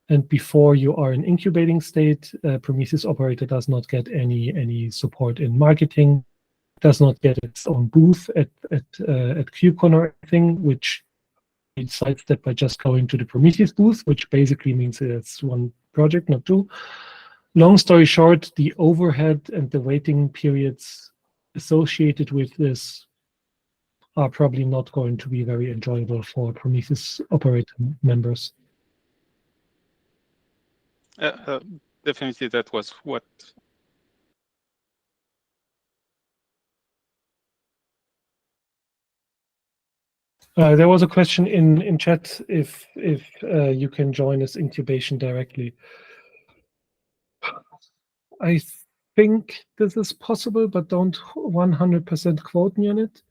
Speaker 1: And before you are in incubating state, Prometheus operator does not get any support in marketing, does not get its own booth at KubeCon or anything, which you sidestep by just going to the Prometheus booth, which basically means it's one project, not two. Long story short, the overhead and the waiting periods associated with this are probably not going to be very enjoyable for Prometheus operator members.
Speaker 4: Definitely, that was what.
Speaker 1: There was a question in chat if you can join this incubation directly. I think this is possible, but don't 100% quote me on it.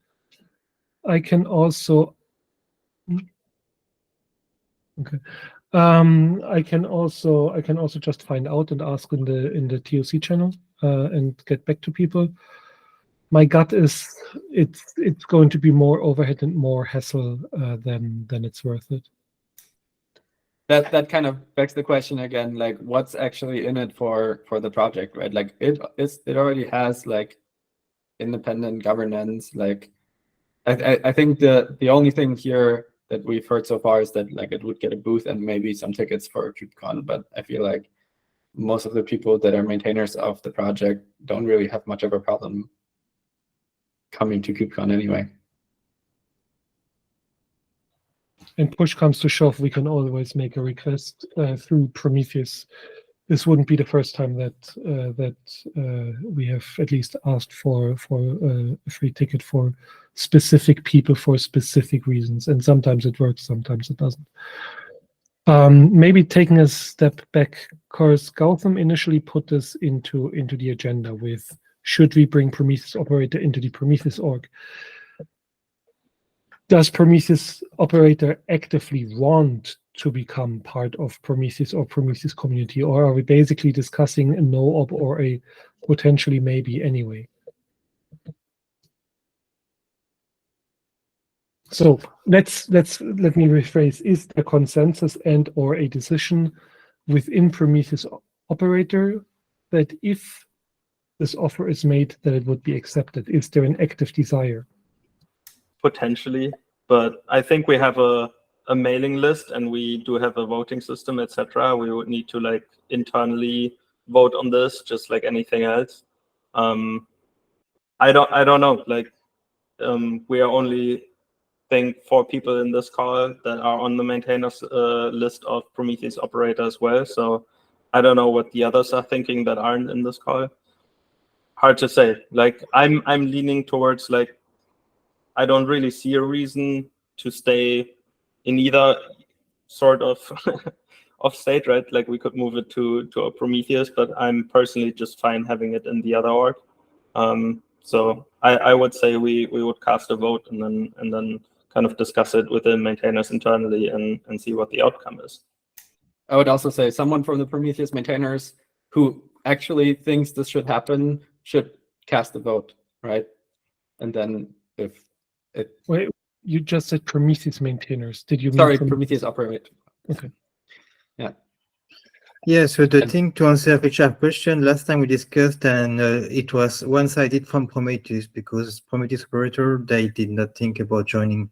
Speaker 1: I can also. Okay. I can also just find out and ask in the TOC channel and get back to people. My gut is it's going to be more overhead and more hassle than it's worth it.
Speaker 11: That kind of begs the question again, like what's actually in it for the project, right? Like it already has like independent governance. Like I think the only thing here that we've heard so far is that like it would get a booth and maybe some tickets for KubeCon, but I feel like most of the people that are maintainers of the project don't really have much of a problem coming to KubeCon anyway.
Speaker 1: And push comes to shove, we can always make a request through Prometheus. This wouldn't be the first time that we have at least asked for a free ticket for specific people for specific reasons, and sometimes it works, sometimes it doesn't. Maybe taking a step back, Course Gautam initially put this into the agenda with should we bring Prometheus operator into the Prometheus org? Does Prometheus operator actively want to become part of Prometheus or Prometheus community, or are we basically discussing a no-op or a potentially maybe anyway? So let me rephrase: is there consensus and or a decision within Prometheus operator that if this offer is made, that it would be accepted? Is there an active desire?
Speaker 8: Potentially, but I think we have a mailing list and we do have a voting system, etc. We would need to like internally vote on this, just like anything else. I don't know. Like we are only think 4 people in this call that are on the maintainers list of Prometheus operator as well. So I don't know what the others are thinking that aren't in this call. Hard to say. Like I'm leaning towards like I don't really see a reason to stay in either sort of of state, right? Like we could move it to a Prometheus, but I'm personally just fine having it in the other org. So I would say we would cast a vote and then kind of discuss it with the maintainers internally and see what the outcome is.
Speaker 11: I would also say someone from the Prometheus maintainers who actually thinks this should happen should cast a vote, right? And then if it...
Speaker 1: Wait, you just said Prometheus maintainers. Did you mean...
Speaker 11: Sorry, Prometheus operator.
Speaker 1: Okay.
Speaker 11: Yeah.
Speaker 2: Yeah, so the thing to answer Richard's question, last time we discussed, and it was one-sided from Prometheus, because Prometheus operator, they did not think about joining.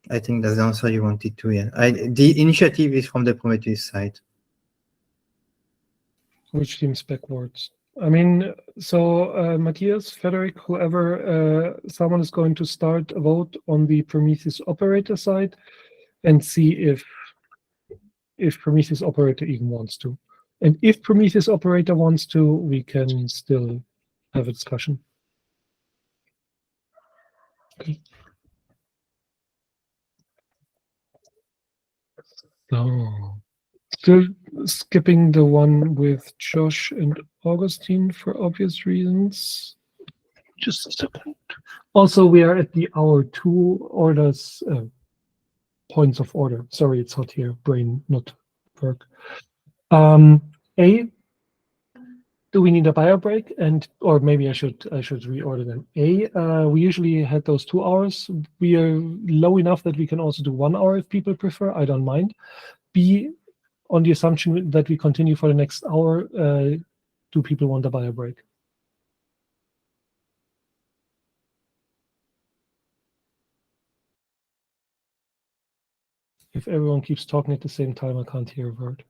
Speaker 2: I think that's the answer you wanted to hear. The initiative is from the Prometheus side.
Speaker 1: Which seems backwards. I mean, so Matthias, Frederick, whoever, someone is going to start a vote on the Prometheus operator side. and see if Prometheus operator even wants to. And if Prometheus operator wants to, we can still have a discussion. Okay. So, still skipping the one with Josh and Augustine for obvious reasons. Just a second. Also, we are at the hour 2 orders, points of order. Sorry, it's hot here. Brain not work. A, do we need a bio break? Or maybe I should reorder them. A, we usually had those 2 hours. We are low enough that we can also do 1 hour if people prefer. I don't mind. B, on the assumption that we continue for the next hour, do people want a bio break? If everyone keeps talking at the same time, I can't hear a word.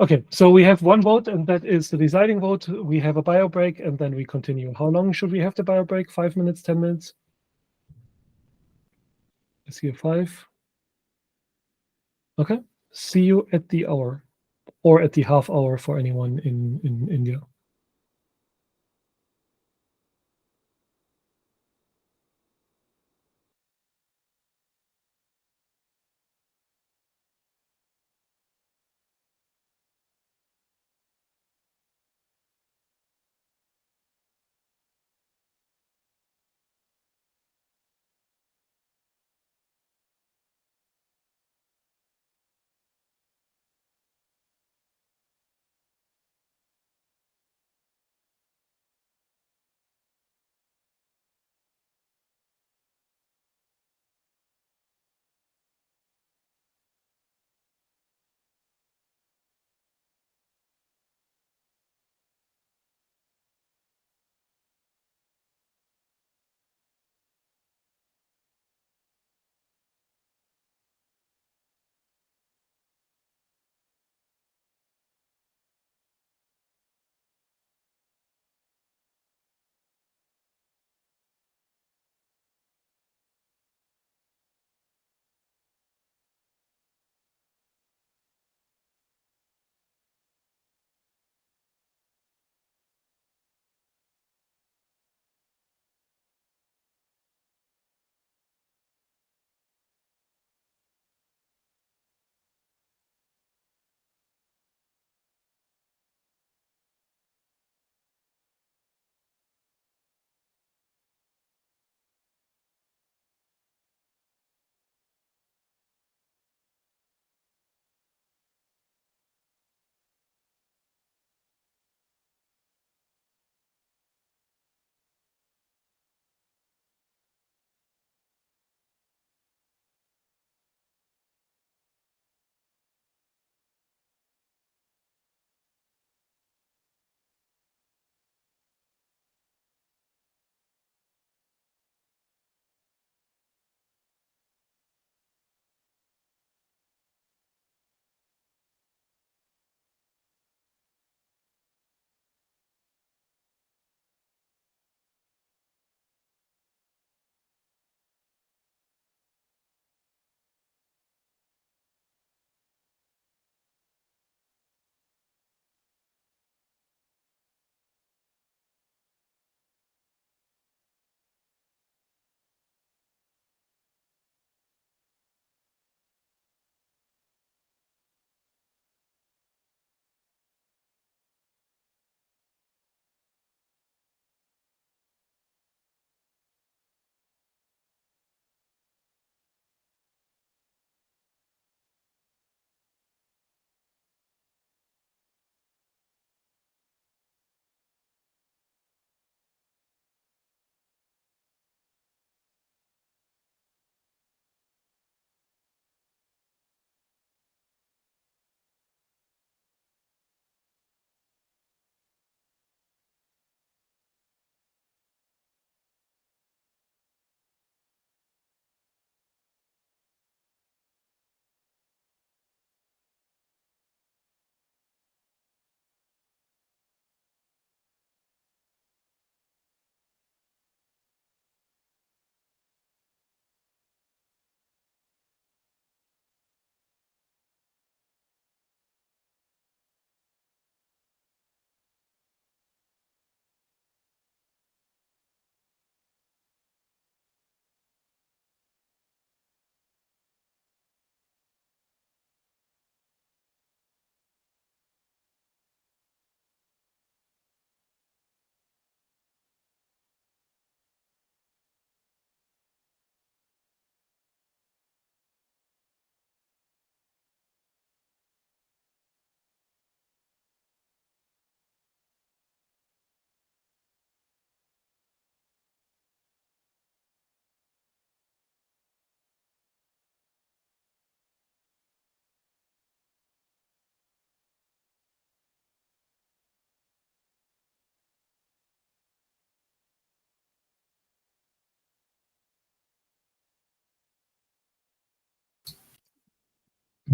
Speaker 1: Okay, so we have one vote, and that is the deciding vote. We have a bio break, and then we continue. How long should we have the bio break? 5 minutes, 10 minutes? Let's see, 5. Okay, see you at the hour, or at the half hour for anyone in India.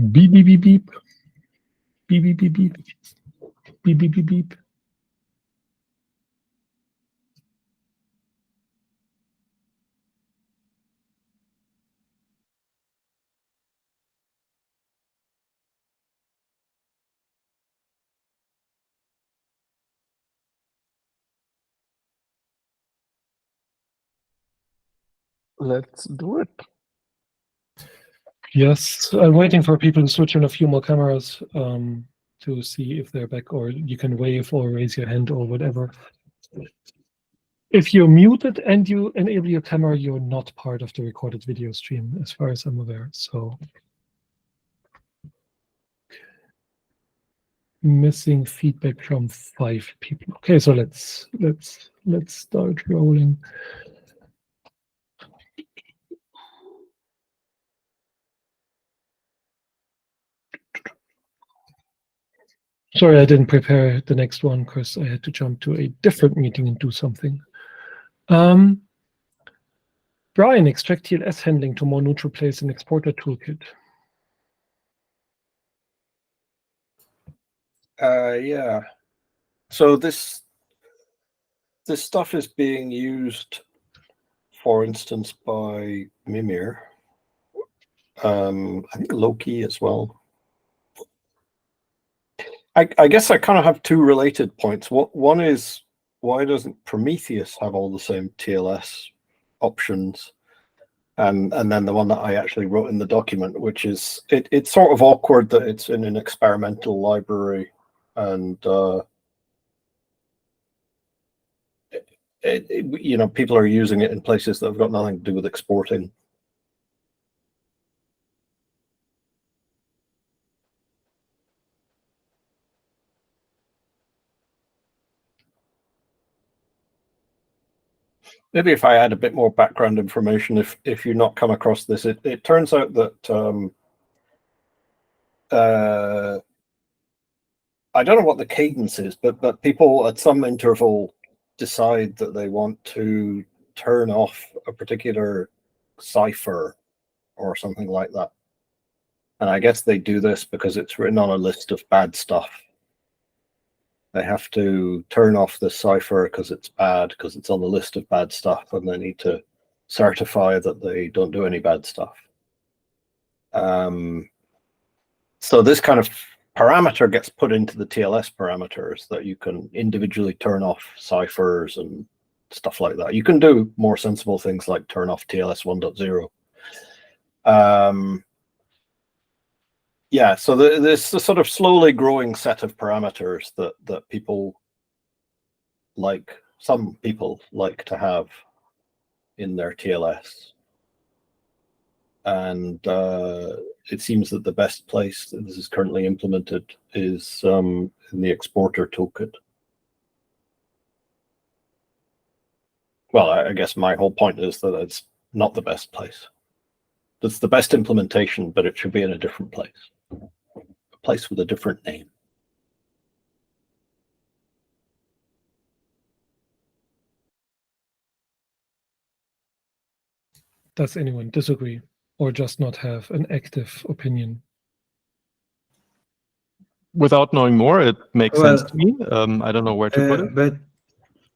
Speaker 1: Beep, beep, beep, beep. Beep, beep, beep, beep. Beep, beep, beep, beep.
Speaker 9: Let's do it.
Speaker 1: Yes, I'm waiting for people to switch on a few more cameras to see if they're back, or you can wave or raise your hand or whatever. If you're muted and you enable your camera, you're not part of the recorded video stream, as far as I'm aware. So, missing feedback from 5 people. Okay, so let's start rolling. Sorry, I didn't prepare the next one because I had to jump to a different meeting and do something. Brian, extract TLS handling to more neutral place in exporter toolkit.
Speaker 5: Yeah. So this stuff is being used, for instance, by Mimir. I think Loki as well. I guess I kind of have 2 related points. One is, why doesn't Prometheus have all the same TLS options? And then the one that I actually wrote in the document, which is, it's sort of awkward that it's in an experimental library, and you know, people are using it in places that have got nothing to do with exporting. Maybe if I add a bit more background information, if you've not come across this, it turns out that I don't know what the cadence is, but people at some interval decide that they want to turn off a particular cipher or something like that. And I guess they do this because it's written on a list of bad stuff. They have to turn off the cipher because it's bad, because it's on the list of bad stuff, and they need to certify that they don't do any bad stuff. So this kind of parameter gets put into the TLS parameters that you can individually turn off ciphers and stuff like that. You can do more sensible things like turn off TLS 1.0. Yeah, so there's a sort of slowly growing set of parameters that people like, some people like to have in their TLS. And it seems that the best place that this is currently implemented is in the exporter toolkit. Well, I guess my whole point is that it's not the best place. It's the best implementation, but it should be in a different place. A place with a different name.
Speaker 1: Does anyone disagree or just not have an active opinion?
Speaker 3: Without knowing more, it makes sense to me. I don't know where to put it.
Speaker 2: But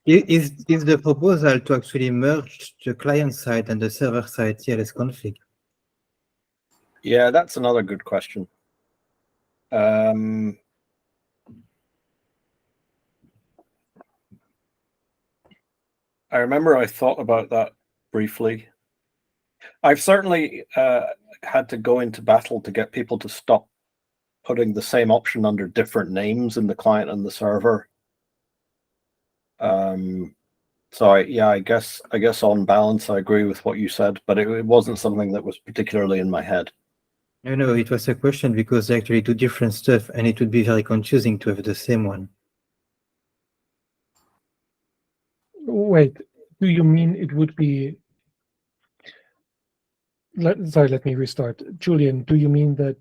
Speaker 2: is the proposal to actually merge the client side and the server side TLS config?
Speaker 5: Yeah, that's another good question. I remember I thought about that briefly. I've certainly had to go into battle to get people to stop putting the same option under different names in the client and the server. So I guess on balance, I agree with what you said, but it wasn't something that was particularly in my head.
Speaker 2: No, it was a question because they actually do different stuff, and it would be very confusing to have the same one.
Speaker 1: Wait, do you mean it would be... Sorry, let me restart. Julian, do you mean that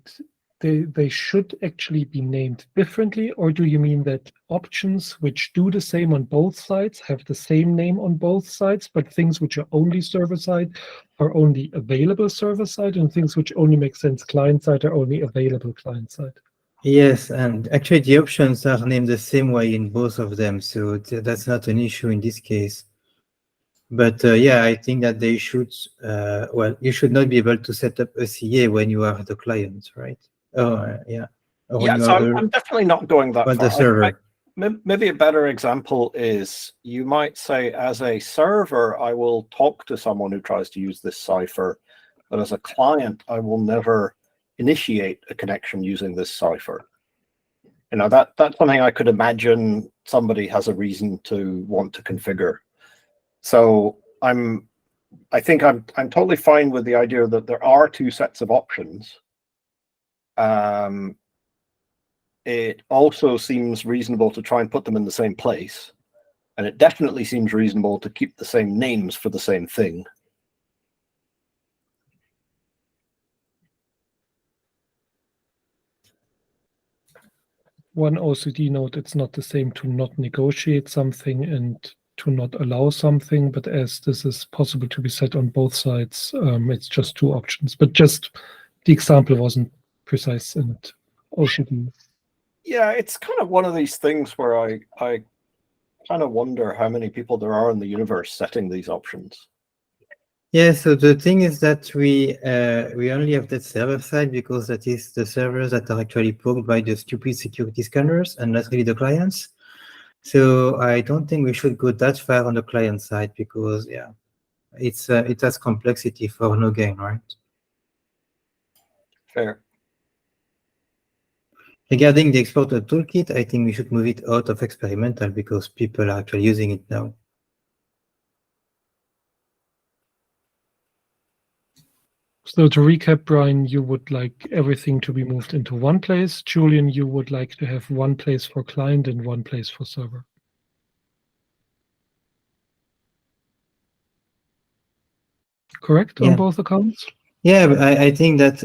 Speaker 1: they should actually be named differently, or do you mean that options which do the same on both sides have the same name on both sides, but things which are only server side are only available server side, and things which only make sense client side are only available client side?
Speaker 2: Yes, and actually the options are named the same way in both of them, so that's not an issue in this case. But yeah, I think that they should, well, you should not be able to set up a CA when you are the client, right? Oh, yeah. Or when
Speaker 5: Yeah,
Speaker 2: you
Speaker 5: so
Speaker 2: are
Speaker 5: I'm definitely not going that
Speaker 2: on
Speaker 5: far.
Speaker 2: the server.
Speaker 5: Maybe a better example is you might say, as a server, I will talk to someone who tries to use this cipher, but as a client, I will never initiate a connection using this cipher. You know, that's something I could imagine somebody has a reason to want to configure. So I think I'm totally fine with the idea that there are two sets of options. It also seems reasonable to try and put them in the same place. And it definitely seems reasonable to keep the same names for the same thing.
Speaker 1: One OCD note, it's not the same to not negotiate something and to not allow something, but as this is possible to be set on both sides, it's just two options. But just the example wasn't precise and OCD.
Speaker 5: Yeah, it's kind of one of these things where I kind of wonder how many people there are in the universe setting these options.
Speaker 2: Yeah, so the thing is that we only have that server side because that is the servers that are actually poked by the stupid security scanners and not really the clients. So I don't think we should go that far on the client side because yeah, it has complexity for no gain, right?
Speaker 5: Fair.
Speaker 2: Regarding the exporter toolkit, I think we should move it out of experimental because people are actually using it now.
Speaker 1: So to recap, Brian, you would like everything to be moved into one place. Julian, you would like to have one place for client and one place for server. Correct on both accounts?
Speaker 2: Yeah, but I think that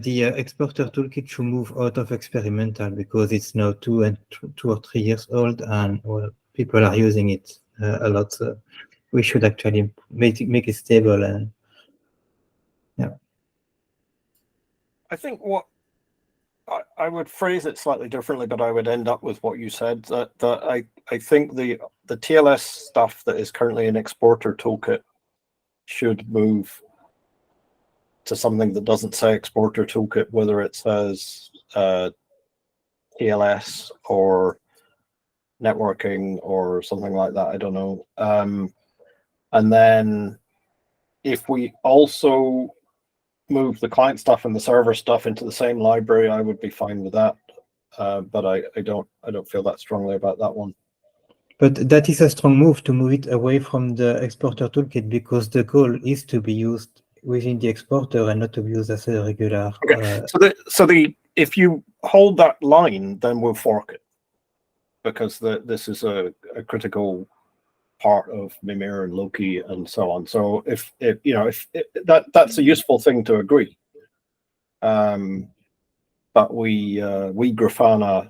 Speaker 2: the exporter toolkit should move out of experimental because it's now 2 or 3 years old and well, people are using it a lot. So we should actually make it stable and yeah.
Speaker 5: I think what I would phrase it slightly differently, but I would end up with what you said. That I think the TLS stuff that is currently an exporter toolkit should move to something that doesn't say exporter toolkit, whether it says TLS or networking or something like that. I don't know. And then if we also move the client stuff and the server stuff into the same library, I would be fine with that. But I don't feel that strongly about that one.
Speaker 2: But that is a strong move to move it away from the exporter toolkit because the goal is to be used within the exporter and not to be used as a regular.
Speaker 5: Okay. So if you hold that line, then we'll fork it because this is a critical part of Mimir and Loki and so on. So if that's a useful thing to agree. But we Grafana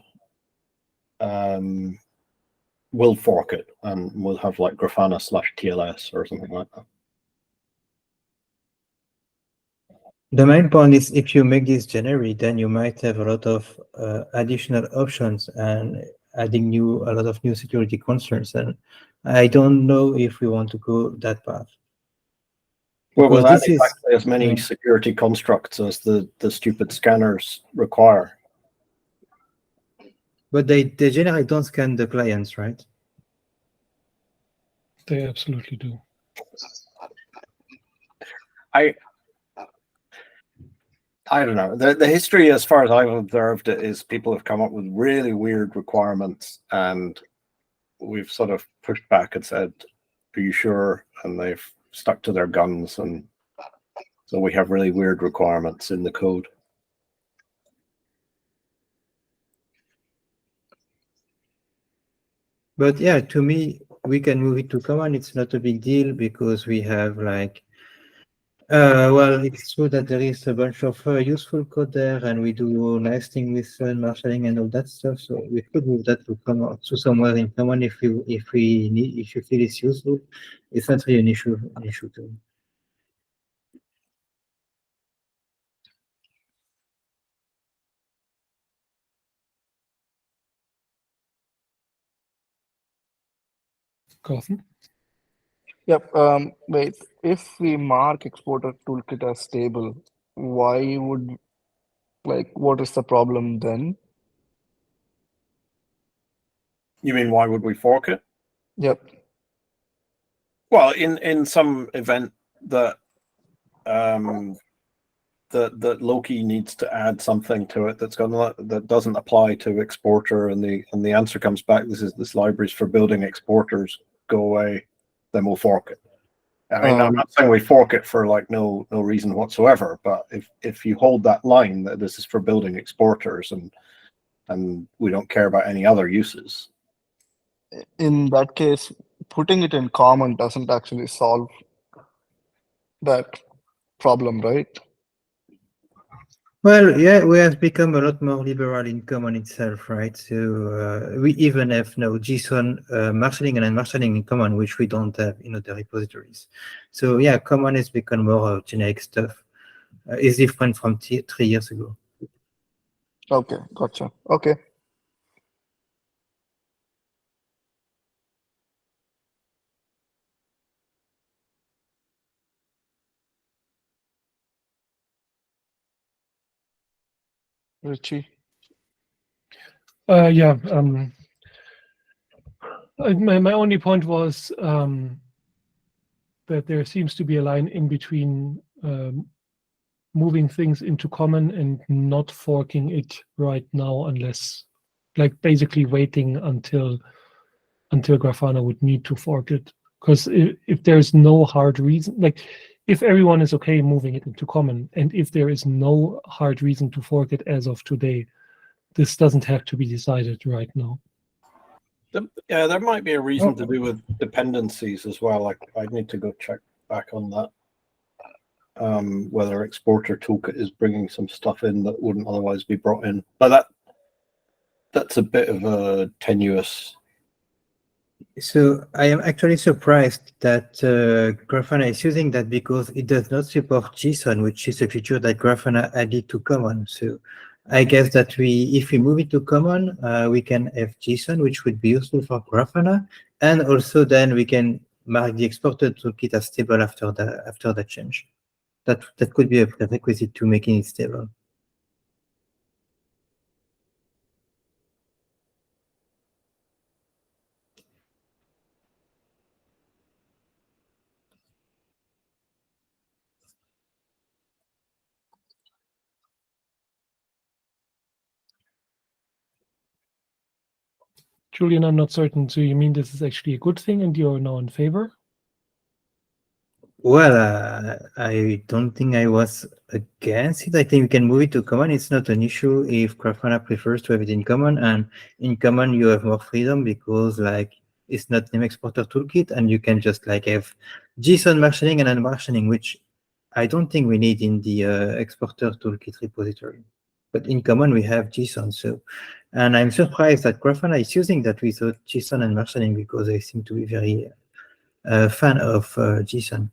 Speaker 5: will fork it and we'll have like Grafana/TLS or something like that.
Speaker 2: The main point is if you make this generic, then you might have a lot of additional options and adding a lot of new security concerns. And I don't know if we want to go that path.
Speaker 5: Well, with that, exactly as many security constructs as the stupid scanners require.
Speaker 2: But they generally don't scan the clients, right?
Speaker 1: They absolutely do.
Speaker 5: I don't know. The history, as far as I've observed it, is people have come up with really weird requirements, and we've sort of pushed back and said, "Are you sure?" And they've stuck to their guns, and so we have really weird requirements in the code.
Speaker 2: But yeah, to me, we can move it to common. It's not a big deal because we have like Well, it's true that there is a bunch of useful code there, and we do nice thing with marshalling and all that stuff. So we could move that to somewhere in common if you feel it's useful. It's not really an issue too.
Speaker 1: Gautam?
Speaker 9: Yep. Wait. If we mark exporter toolkit as stable, why would what is the problem then?
Speaker 5: You mean why would we fork it?
Speaker 9: Yep.
Speaker 5: Well, in some event that that Loki needs to add something to it that doesn't apply to exporter, and the answer comes back, this library's for building exporters, go away, then we'll fork it. I mean, I'm not saying we fork it for like no reason whatsoever, but if you hold that line that this is for building exporters and we don't care about any other uses.
Speaker 9: In that case, putting it in common doesn't actually solve that problem, right?
Speaker 2: Well, yeah, we have become a lot more liberal in common itself, right? So we even have now JSON marshalling and unmarshalling in common, which we don't have in other repositories. So yeah, common has become more generic stuff. It's different from 3 years ago.
Speaker 9: Okay, gotcha. Okay. Richie?
Speaker 1: Yeah. My only point was that there seems to be a line in between moving things into common and not forking it right now, unless, like, basically waiting until Grafana would need to fork it. Because if there's no hard reason, like if everyone is okay moving it into common, and if there is no hard reason to fork it as of today, this doesn't have to be decided right now.
Speaker 5: Yeah, there might be a reason to do with dependencies as well. Like I'd need to go check back on that. Whether exporter toolkit is bringing some stuff in that wouldn't otherwise be brought in, but that's a bit of a tenuous.
Speaker 2: So I am actually surprised that Grafana is using that, because it does not support JSON, which is a feature that Grafana added to common. So I guess that if we move it to common, we can have JSON, which would be useful for Grafana, and also then we can mark the exporter toolkit as stable after that change. That could be a prerequisite to making it stable.
Speaker 1: Julian, I'm not certain. So you mean this is actually a good thing and you're now in favor?
Speaker 2: Well, I don't think I was against it. I think we can move it to common. It's not an issue if Grafana prefers to have it in common, and in common you have more freedom because like it's not name exporter toolkit, and you can just like have JSON marshalling and unmarshalling, which I don't think we need in the exporter toolkit repository. But in common we have JSON. So, and I'm surprised that Grafana is using that without JSON and marshalling, because they seem to be very fan of JSON.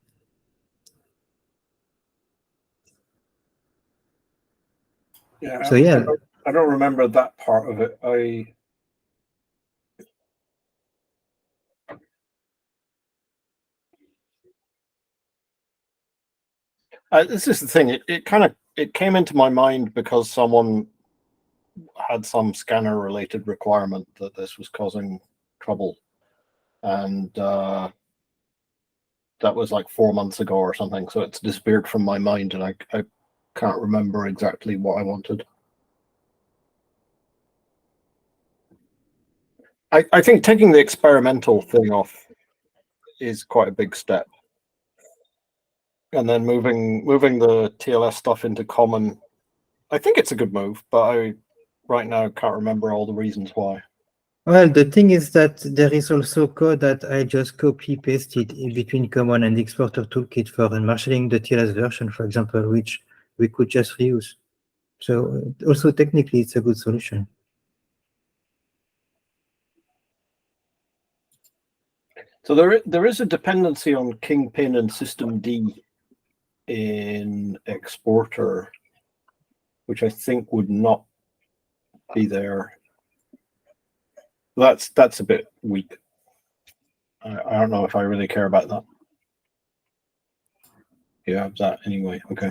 Speaker 5: Yeah.
Speaker 2: So yeah,
Speaker 5: I don't remember that part of it. This is the thing. It came into my mind because someone had some scanner related requirement that this was causing trouble, and that was like 4 months ago or something. So it's disappeared from my mind, and I can't remember exactly what I wanted. I think taking the experimental thing off is quite a big step, and then moving the TLS stuff into common. I think it's a good move, but I right now can't remember all the reasons why.
Speaker 2: Well, the thing is that there is also code that I just copy pasted in between common and exporter toolkit for marshalling the TLS version, for example, which we could just reuse. So also technically, it's a good solution.
Speaker 5: So there is a dependency on Kingpin and systemd in exporter, which I think would not be there. That's a bit weak. I don't know if I really care about that. You have that anyway. Okay.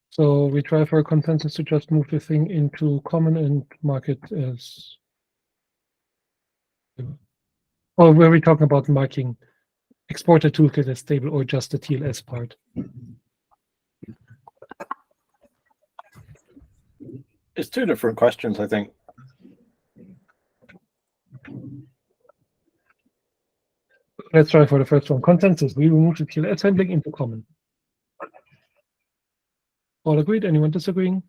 Speaker 1: So we try for a consensus to just move the thing into common and mark it as. Or were we talking about marking exporter toolkit as stable or just the TLS part?
Speaker 5: It's two different questions, I think.
Speaker 1: Let's try for the first one. Consensus. We remove the TLS handling into common. All agreed? Anyone disagreeing?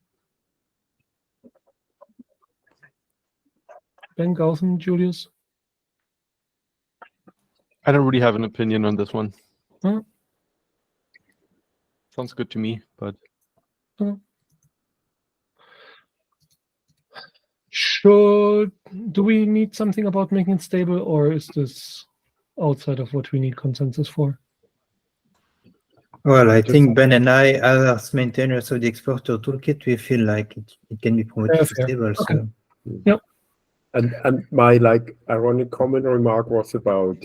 Speaker 1: Ben, Gaussen, Julius?
Speaker 3: I don't really have an opinion on this one.
Speaker 1: Huh?
Speaker 3: Sounds good to me, but
Speaker 1: Do we need something about making it stable, or is this outside of what we need consensus for?
Speaker 2: Well, I think Ben and I, as maintainers of the exporter toolkit, we feel like it can be promoted to stable.
Speaker 1: Okay.
Speaker 2: So.
Speaker 1: Yep.
Speaker 7: And my like ironic comment remark was about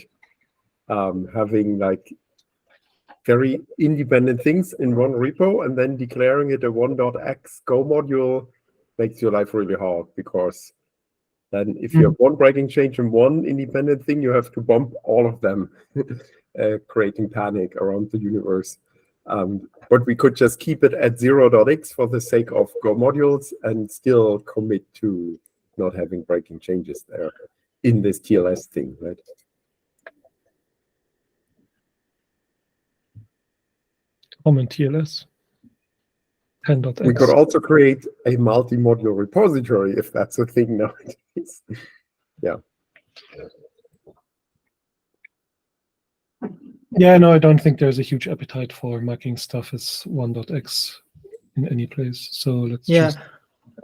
Speaker 7: having like very independent things in one repo and then declaring it a 1.x Go module makes your life really hard, because then if you have one breaking change in one independent thing, you have to bump all of them, creating panic around the universe. But we could just keep it at 0.x for the sake of Go modules and still commit to not having breaking changes there in this TLS thing, right?
Speaker 1: Common TLS. 10.x.
Speaker 7: We could also create a multi-module repository if that's a thing nowadays. Yeah.
Speaker 1: Yeah, no, I don't think there's a huge appetite for marking stuff as 1.x in any place. So let's just.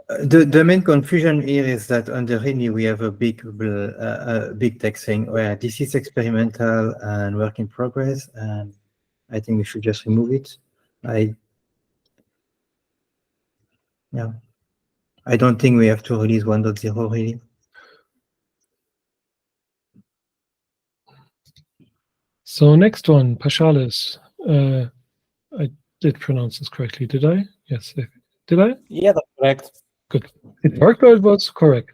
Speaker 2: The main confusion here is that under RENI we have a big text saying, well, this is experimental and work in progress, and I think we should just remove it. I don't think we have to release 1.0 really.
Speaker 1: So next one, Paschalis. I did pronounce this correctly, did I? Yes. Did I?
Speaker 13: Yeah, that's correct.
Speaker 1: Good. It worked or it was correct?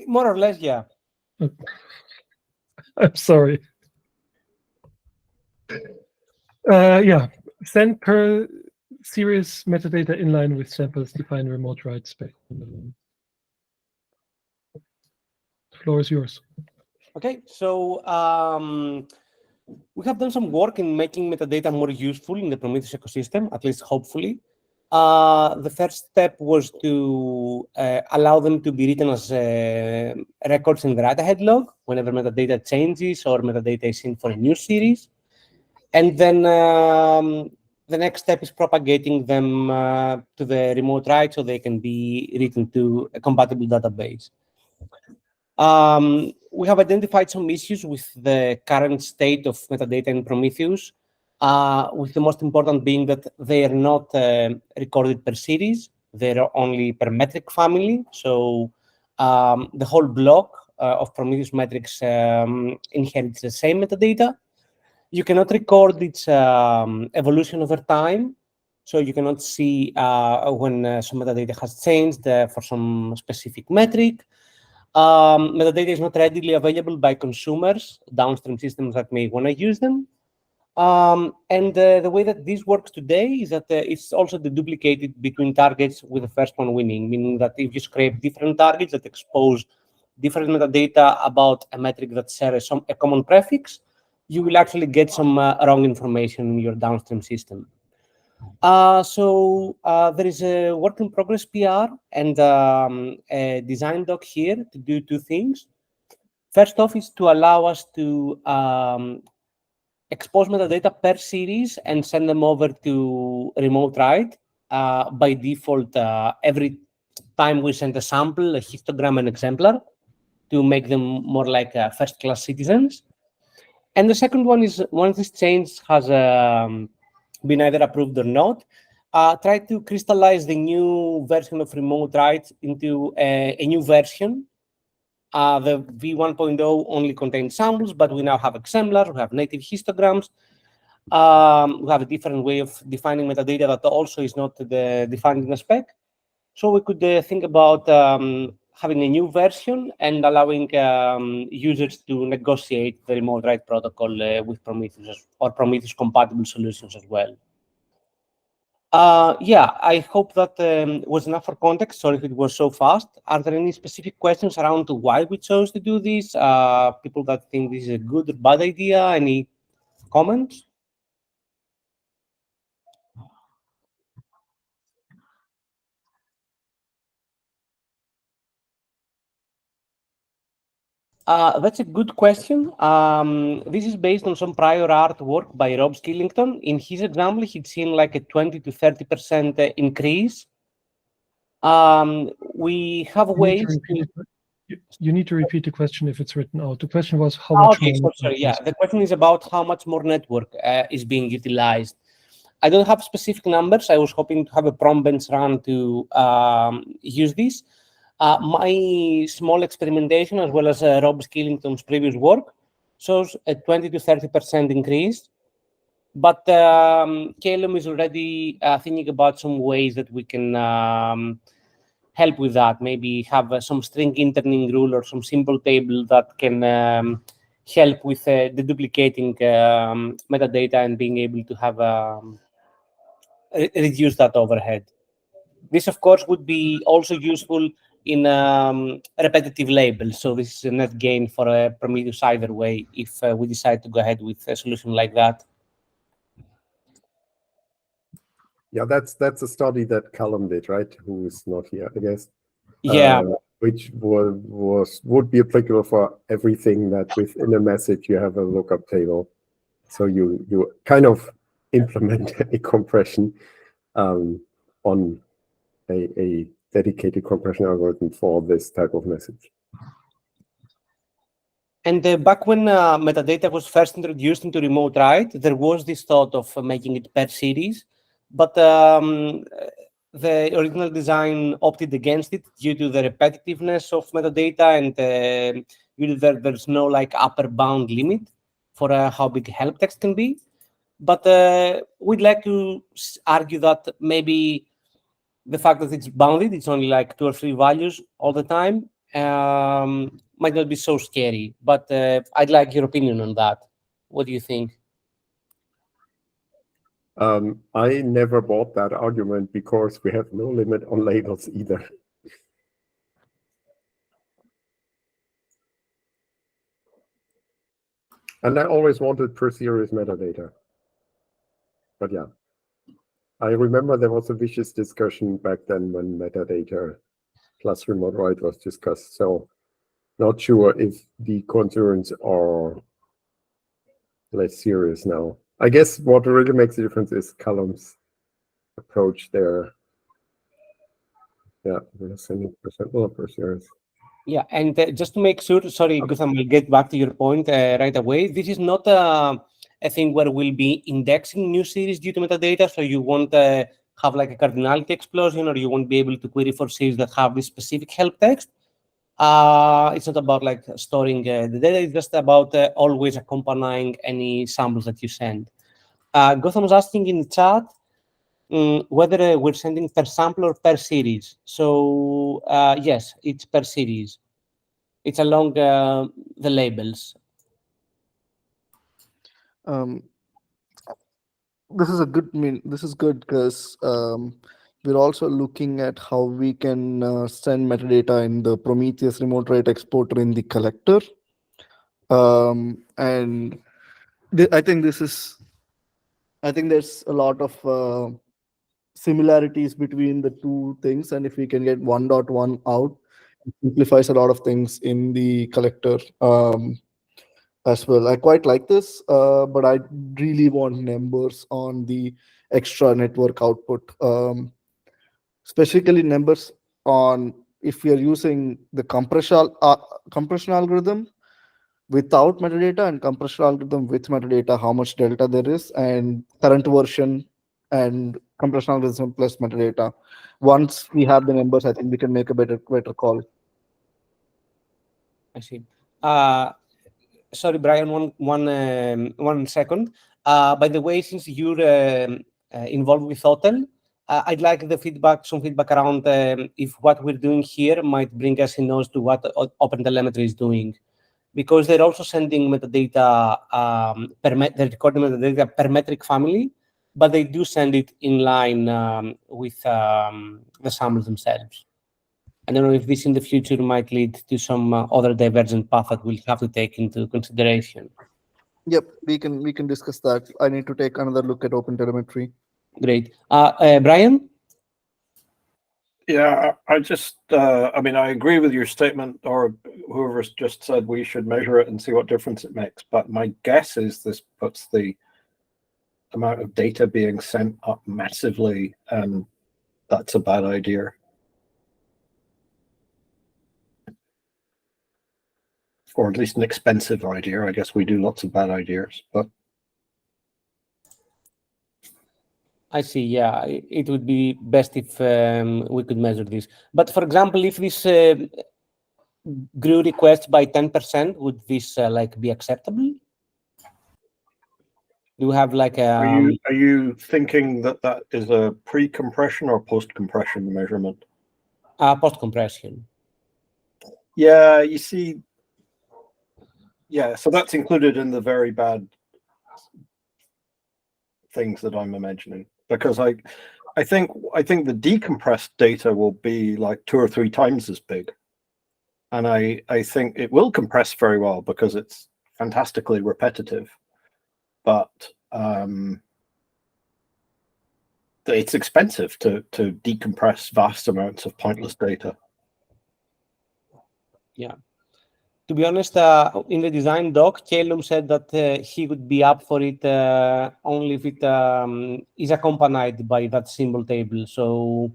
Speaker 13: More or less, yeah.
Speaker 1: I'm sorry. Yeah, send per series metadata inline with samples define remote write spec. The floor is yours.
Speaker 13: Okay, so we have done some work in making metadata more useful in the Prometheus ecosystem, at least hopefully. The first step was to allow them to be written as records in the write-ahead log whenever metadata changes or metadata is seen for a new series. And then the next step is propagating them to the remote write so they can be written to a compatible database. We have identified some issues with the current state of metadata in Prometheus, with the most important being that they are not recorded per series. They are only per metric family. So the whole block of Prometheus metrics inherits the same metadata. You cannot record its evolution over time. So you cannot see when some metadata has changed for some specific metric. Metadata is not readily available by consumers, downstream systems that may want to use them. And the way that this works today is that it's also deduplicated between targets with the first one winning, meaning that if you scrape different targets that expose different metadata about a metric that shares a common prefix, you will actually get some wrong information in your downstream system. So there is a work in progress PR and a design doc here to do two things. First off is to allow us to expose metadata per series and send them over to remote write. By default, every time we send a sample, a histogram, and exemplar to make them more like first-class citizens. And the second one is, once this change has been either approved or not, try to crystallize the new version of remote write into a new version. The v1.0 only contains samples, but we now have exemplars, we have native histograms. We have a different way of defining metadata that also is not defined in the spec. So we could think about having a new version and allowing users to negotiate the remote write protocol with Prometheus or Prometheus compatible solutions as well. Yeah, I hope that was enough for context. Sorry if it was so fast. Are there any specific questions around why we chose to do this? People that think this is a good or bad idea? Any comments? That's a good question. This is based on some prior artwork by Rob Skillington. In his example, he'd seen like a 20 to 30% increase. We have ways to...
Speaker 1: You need to repeat the question if it's written out. The question was how much more...
Speaker 13: Sorry, yeah. The question is about how much more network is being utilized. I don't have specific numbers. I was hoping to have a prom bench run to use this. My small experimentation, as well as Rob Skillington's previous work, shows a 20 to 30% increase. But KLM is already thinking about some ways that we can help with that. Maybe have some string interning rule or some simple table that can help with deduplicating metadata and being able to have reduce that overhead. This, of course, would be also useful in repetitive labels. So this is a net gain for Prometheus either way if we decide to go ahead with a solution like that.
Speaker 7: Yeah, that's a study that Callum did, right? Who is not here, I guess.
Speaker 13: Yeah.
Speaker 7: Which would be applicable for everything that within a message you have a lookup table. So you kind of implement a compression on a dedicated compression algorithm for this type of message.
Speaker 13: And back when metadata was first introduced into remote write, there was this thought of making it per series, but the original design opted against it due to the repetitiveness of metadata, and really there's no like upper bound limit for how big help text can be. But we'd like to argue that maybe the fact that it's bounded, it's only like 2 or 3 values all the time, might not be so scary. But I'd like your opinion on that. What do you think?
Speaker 7: I never bought that argument because we have no limit on labels either. And I always wanted per series metadata. But yeah, I remember there was a vicious discussion back then when metadata plus remote write was discussed. So not sure if the concerns are less serious now. I guess what really makes a difference is Callum's approach there. Yeah, we're sending per series.
Speaker 13: Yeah, and just to make sure, sorry, Gutham, we'll get back to your point right away. This is not a thing where we'll be indexing new series due to metadata, so you won't have like a cardinality explosion, or you won't be able to query for series that have this specific help text. It's not about like storing the data, it's just about always accompanying any samples that you send. Gotham was asking in the chat whether we're sending per sample or per series. So yes, it's per series. It's along the labels.
Speaker 9: this is a good. This is good because we're also looking at how we can send metadata in the Prometheus remote write exporter in the collector. And I think there's a lot of similarities between the two things, and if we can get 1.1 out, it simplifies a lot of things in the collector as well. I quite like this, but I really want numbers on the extra network output, specifically numbers on if we are using the compression algorithm without metadata and compression algorithm with metadata, how much delta there is, and current version and compression algorithm plus metadata. Once we have the numbers, I think we can make a better call.
Speaker 13: I see. Sorry, Brian, one second. By the way, since you're involved with Hotel, I'd like some feedback around if what we're doing here might bring us in nose to what OpenTelemetry is doing. Because they're also sending metadata, they're recording metadata per metric family, but they do send it in line with the samples themselves. I don't know if this in the future might lead to some other divergent path that we'll have to take into consideration.
Speaker 9: Yep, we can discuss that. I need to take another look at OpenTelemetry.
Speaker 13: Great. Brian?
Speaker 5: Yeah, I just, I mean, I agree with your statement, or whoever's just said we should measure it and see what difference it makes. But my guess is this puts the amount of data being sent up massively, and that's a bad idea. Or at least an expensive idea. I guess we do lots of bad ideas, but.
Speaker 13: I see. Yeah, it would be best if we could measure this. But for example, if this grew request by 10%, would this like be acceptable? Do you have like a?
Speaker 5: Are you thinking that that is a pre-compression or post-compression measurement?
Speaker 13: Post-compression.
Speaker 5: Yeah, you see. Yeah, so that's included in the very bad things that I'm imagining, because I think the decompressed data will be like 2 or 3 times as big, and I think it will compress very well because it's fantastically repetitive, but it's expensive to decompress vast amounts of pointless data.
Speaker 13: Yeah. To be honest, in the design doc, Calum said that he would be up for it only if it is accompanied by that symbol table. So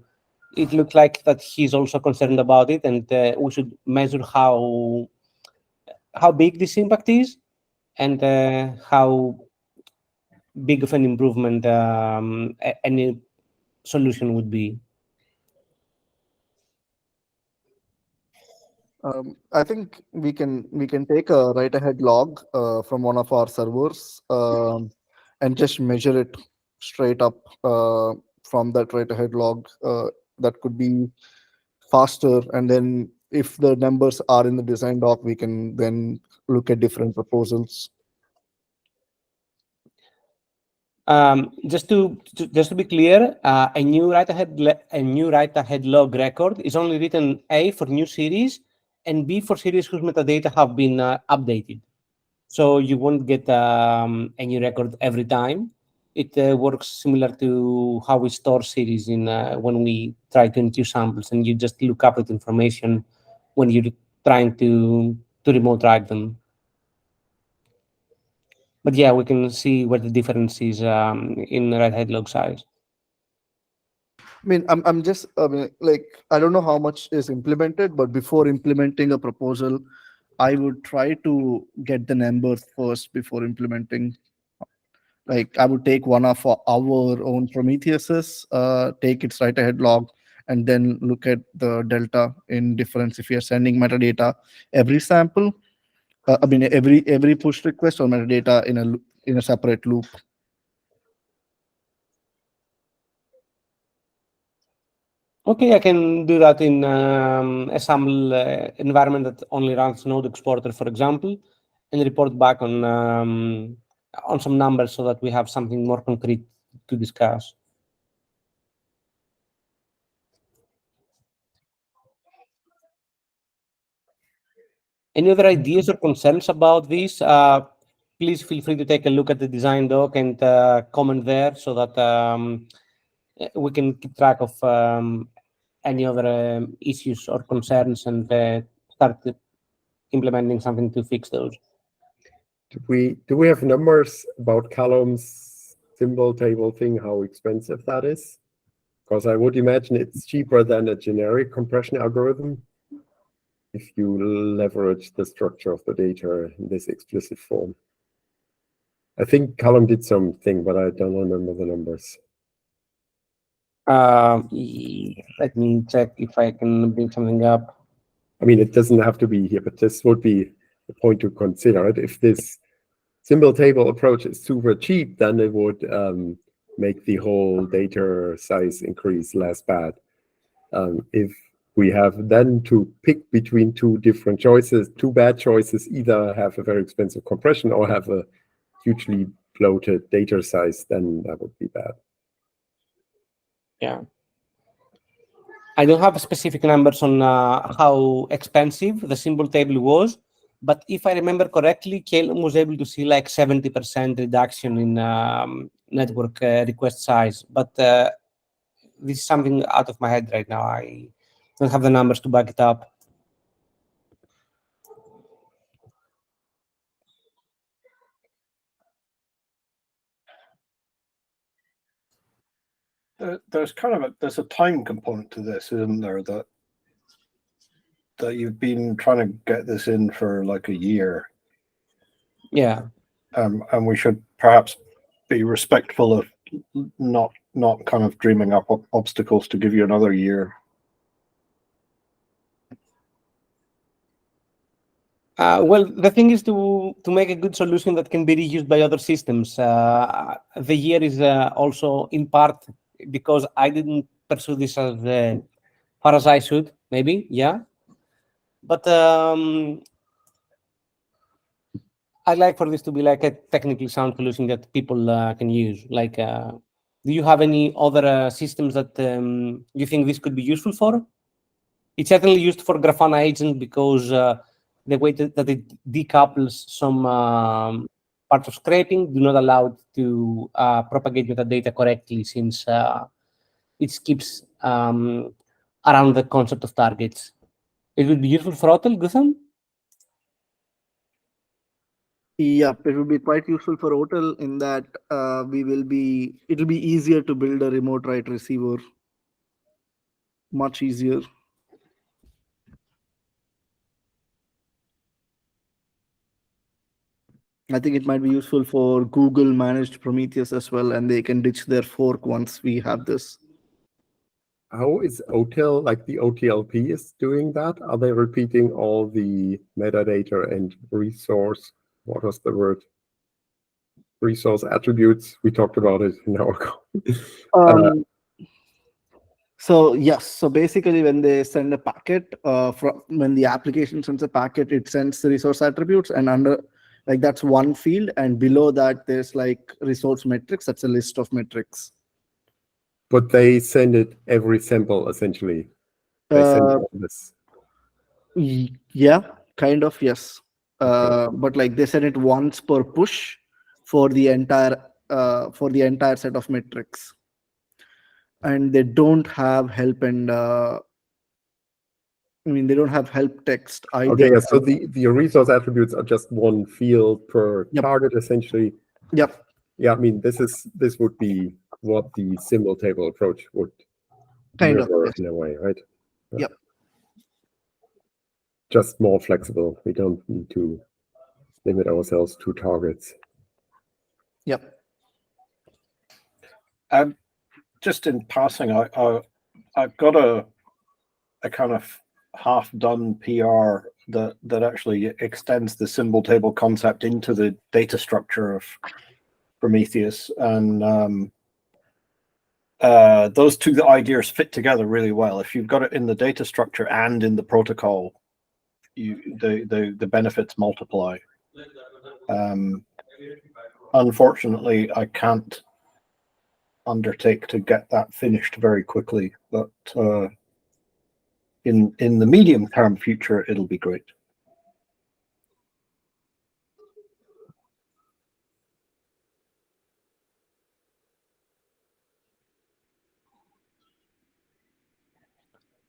Speaker 13: it looks like that he's also concerned about it, and we should measure how big this impact is and how big of an improvement any solution would be.
Speaker 9: I think we can take a write-ahead log from one of our servers and just measure it straight up from that write-ahead log. That could be faster, and then if the numbers are in the design doc, we can then look at different proposals.
Speaker 13: Just to be clear, a new write-ahead log record is only written A for new series and B for series whose metadata have been updated. So you won't get a new record every time. It works similar to how we store series in when we try to introduce samples, and you just look up that information when you're trying to remote write them. But yeah, we can see where the difference is in write-ahead log size.
Speaker 9: I mean, like, I don't know how much is implemented, but before implementing a proposal, I would try to get the numbers first before implementing. Like, I would take one of our own Prometheuses, take its write-ahead log, and then look at the delta in difference if you're sending metadata every sample. I mean, every push request or metadata in a separate loop.
Speaker 13: Okay, I can do that in a sample environment that only runs Node Exporter, for example, and report back on some numbers so that we have something more concrete to discuss. Any other ideas or concerns about this? Please feel free to take a look at the design doc and comment there so that we can keep track of any other issues or concerns and start implementing something to fix those.
Speaker 7: Do we have numbers about Callum's symbol table thing, how expensive that is? Because I would imagine it's cheaper than a generic compression algorithm if you leverage the structure of the data in this explicit form. I think Callum did something, but I don't remember the numbers.
Speaker 13: Let me check if I can bring something up.
Speaker 7: I mean, it doesn't have to be here, but this would be the point to consider. If this symbol table approach is super cheap, then it would make the whole data size increase less bad. If we have then to pick between two different choices, two bad choices, either have a very expensive compression or have a hugely bloated data size, then that would be bad.
Speaker 13: Yeah. I don't have specific numbers on how expensive the symbol table was, but if I remember correctly, Calum was able to see like 70% reduction in network request size. But this is something out of my head right now. I don't have the numbers to back it up.
Speaker 5: There's there's a time component to this, isn't there? That you've been trying to get this in for like a year.
Speaker 13: Yeah.
Speaker 5: And we should perhaps be respectful of not kind of dreaming up obstacles to give you another year.
Speaker 13: Well, the thing is to make a good solution that can be reused by other systems. The year is also in part because I didn't pursue this as far as I should, maybe, yeah. But I'd like for this to be like a technically sound solution that people can use. Like, do you have any other systems that you think this could be useful for? It's certainly used for Grafana agent because the way that it decouples some parts of scraping do not allow it to propagate metadata correctly, since it keeps around the concept of targets. It would be useful for Hotel, Gutham?
Speaker 9: Yep, it will be quite useful for Hotel in that it'll be easier to build a remote write receiver. Much easier. I think it might be useful for Google managed Prometheus as well, and they can ditch their fork once we have this.
Speaker 7: How is OTel, like the OTLP is doing that? Are they repeating all the metadata and resource? What was the word? Resource attributes. We talked about it an hour ago.
Speaker 9: So yes, so basically when they send a packet, when the application sends a packet, it sends the resource attributes, and under like that's one field, and below that there's like resource metrics. That's a list of metrics.
Speaker 7: But they send it every sample essentially. They send it this.
Speaker 9: Yeah, kind of, yes. But like they send it once per push for the entire set of metrics. And they don't have help and they don't have help text either.
Speaker 7: Okay, yeah, so the resource attributes are just one field per target essentially.
Speaker 9: Yep.
Speaker 7: Yeah, I mean this would be what the symbol table approach would mirror in a way, right?
Speaker 9: Yep.
Speaker 7: Just more flexible. We don't need to limit ourselves to targets.
Speaker 9: Yep.
Speaker 5: Just in passing, I've got a kind of half-done PR that actually extends the symbol table concept into the data structure of Prometheus, and those two ideas fit together really well. If you've got it in the data structure and in the protocol, the benefits multiply. Unfortunately, I can't undertake to get that finished very quickly, but in the medium term future, it'll be great.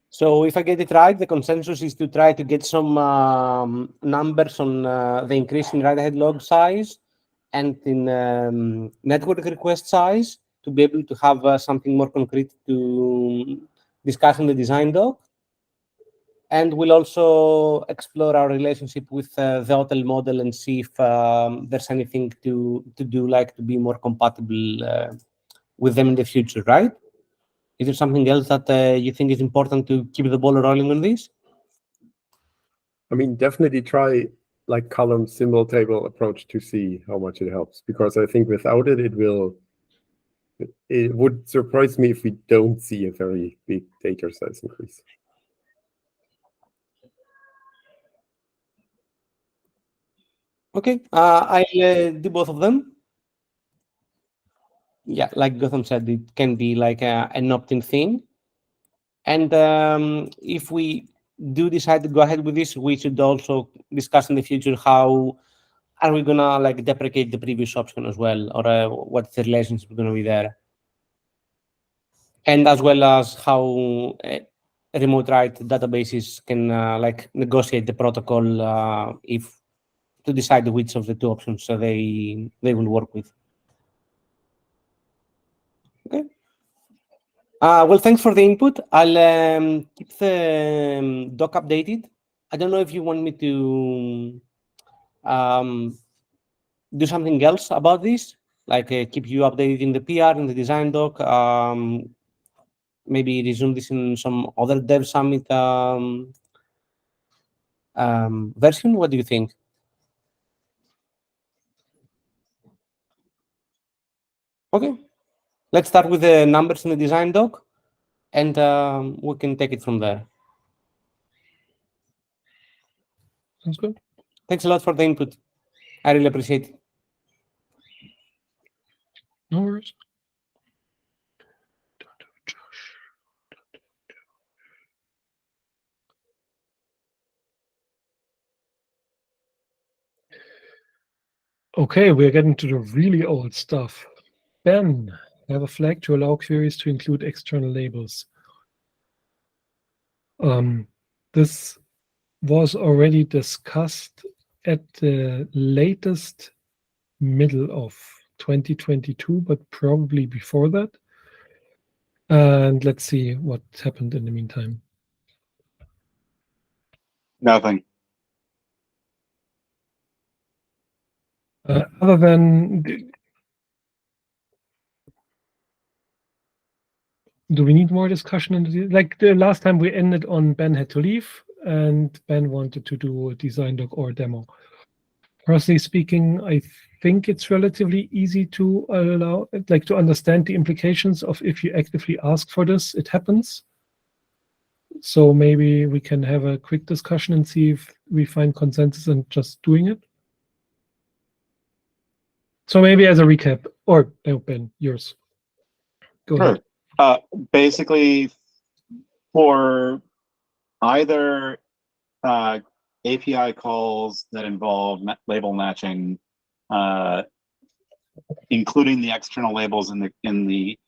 Speaker 13: So if I get it right, the consensus is to try to get some numbers on the increase in write-ahead log size and in network request size to be able to have something more concrete to discuss in the design doc. And we'll also explore our relationship with the hotel model and see if there's anything to do, like to be more compatible with them in the future, right? Is there something else that you think is important to keep the ball rolling on this?
Speaker 7: I mean, definitely try like column symbol table approach to see how much it helps, because I think without it, it would surprise me if we don't see a very big data size increase.
Speaker 13: Okay, I'll do both of them. Yeah, like Gotham said, it can be like an opt-in thing. And if we do decide to go ahead with this, we should also discuss in the future how are we gonna like deprecate the previous option as well, or what's the relationship gonna be there, and as well as how remote write databases can like negotiate the protocol if to decide which of the two options they will work with. Okay. Well, thanks for the input. I'll keep the doc updated. I don't know if you want me to do something else about this, like keep you updated in the PR, in the design doc, maybe resume this in some other Dev Summit version. What do you think? Okay, let's start with the numbers in the design doc, and we can take it from there.
Speaker 1: Sounds good.
Speaker 13: Thanks a lot for the input. I really appreciate it.
Speaker 1: No worries. Okay, we're getting to the really old stuff. Ben, I have a flag to allow queries to include external labels. This was already discussed at the latest middle of 2022, but probably before that. And let's see what happened in the meantime.
Speaker 6: Nothing.
Speaker 1: Other than, do we need more discussion? Like the last time we ended on Ben had to leave and Ben wanted to do a design doc or a demo. Personally speaking, I think it's relatively easy to allow, like to understand the implications of if you actively ask for this, it happens. So maybe we can have a quick discussion and see if we find consensus and just doing it. So maybe as a recap, or Ben, yours. Go
Speaker 6: Sure.
Speaker 1: ahead.
Speaker 6: Basically, for either API calls that involve label matching, including the external labels in the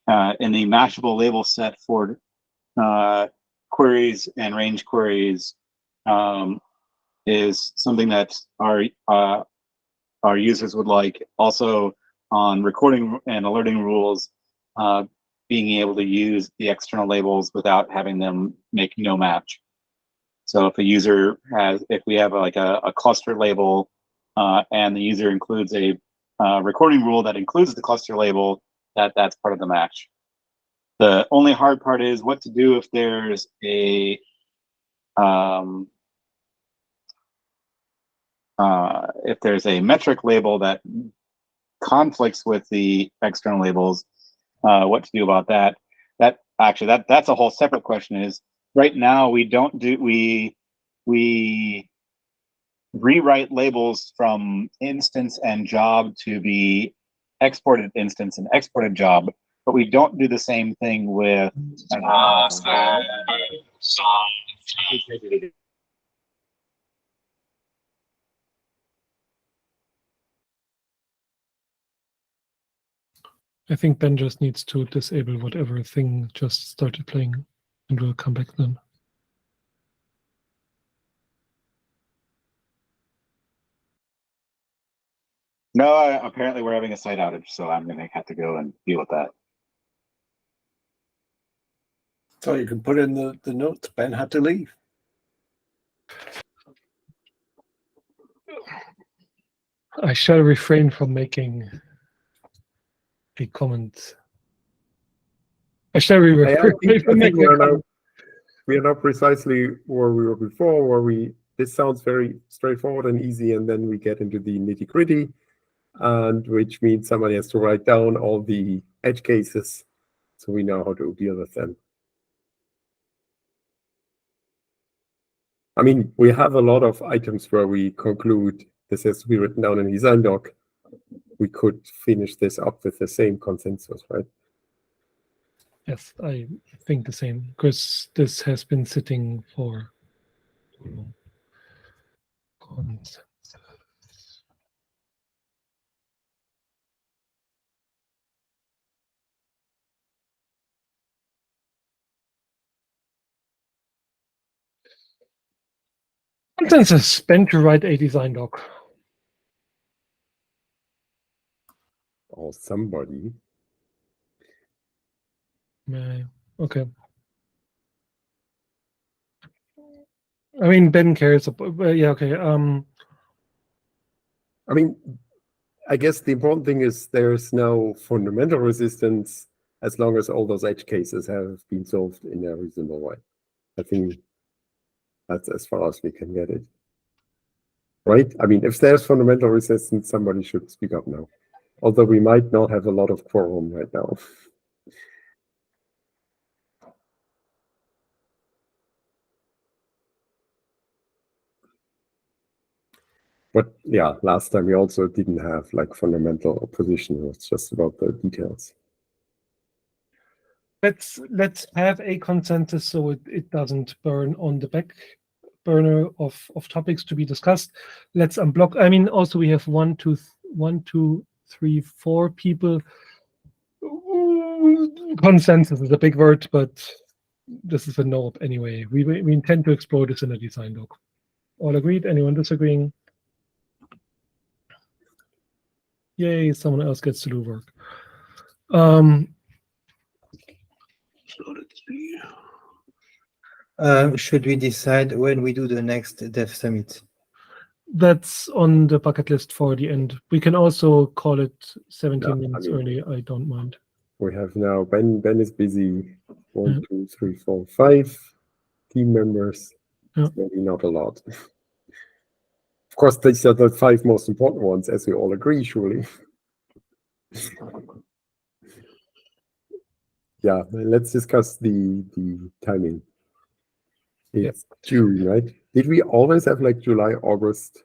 Speaker 6: matchable label set for queries and range queries, is something that our users would like. Also, on recording and alerting rules, being able to use the external labels without having them make no match. So if a user if we have like a cluster label and the user includes a recording rule that includes the cluster label, that's part of the match. The only hard part is what to do if there's a metric label that conflicts with the external labels. What to do about that? That's a whole separate question. Is right now we rewrite labels from instance and job to be exported instance and exported job, but we don't do the same thing with
Speaker 1: I think Ben just needs to disable whatever thing just started playing, and we'll come back then.
Speaker 6: No, apparently we're having a site outage, so I'm going to have to go and deal with that.
Speaker 5: So you can put in the notes, Ben had to leave.
Speaker 1: I shall refrain from making a comment. I shall refrain from making a comment.
Speaker 7: We are now precisely where we were before, where this sounds very straightforward and easy, and then we get into the nitty-gritty, and which means somebody has to write down all the edge cases so we know how to deal with them. I mean, we have a lot of items where we conclude this has to be written down in design doc. We could finish this up with the same consensus, right?
Speaker 1: Yes, I think the same, because this has been sitting for consensus. Consensus, Ben to write a design doc.
Speaker 7: Or somebody.
Speaker 1: Okay. I mean, Ben cares. Yeah, okay.
Speaker 7: I mean, I guess the important thing is there's no fundamental resistance as long as all those edge cases have been solved in a reasonable way. I think that's as far as we can get it. Right? I mean, if there's fundamental resistance, somebody should speak up now. Although we might not have a lot of quorum right now. But yeah, last time we also didn't have like fundamental opposition. It was just about the details.
Speaker 1: Let's have a consensus so it doesn't burn on the back burner of topics to be discussed. Let's unblock. I mean, also we have 1, 2, 3, 4 people. Consensus is a big word, but this is a no anyway. We intend to explore this in a design doc. All agreed? Anyone disagreeing? Yay, someone else gets to do work.
Speaker 2: Should we decide when we do the next Dev Summit?
Speaker 1: That's on the bucket list for the end. We can also call it 17 minutes early. I don't mind.
Speaker 7: We have now Ben is busy. 1, 2, 3, 4, 5 team members.
Speaker 1: Yeah.
Speaker 7: Maybe not a lot. Of course, these are the 5 most important ones, as we all agree, surely. Yeah, let's discuss the timing. It's June, right? Did we always have like July, August?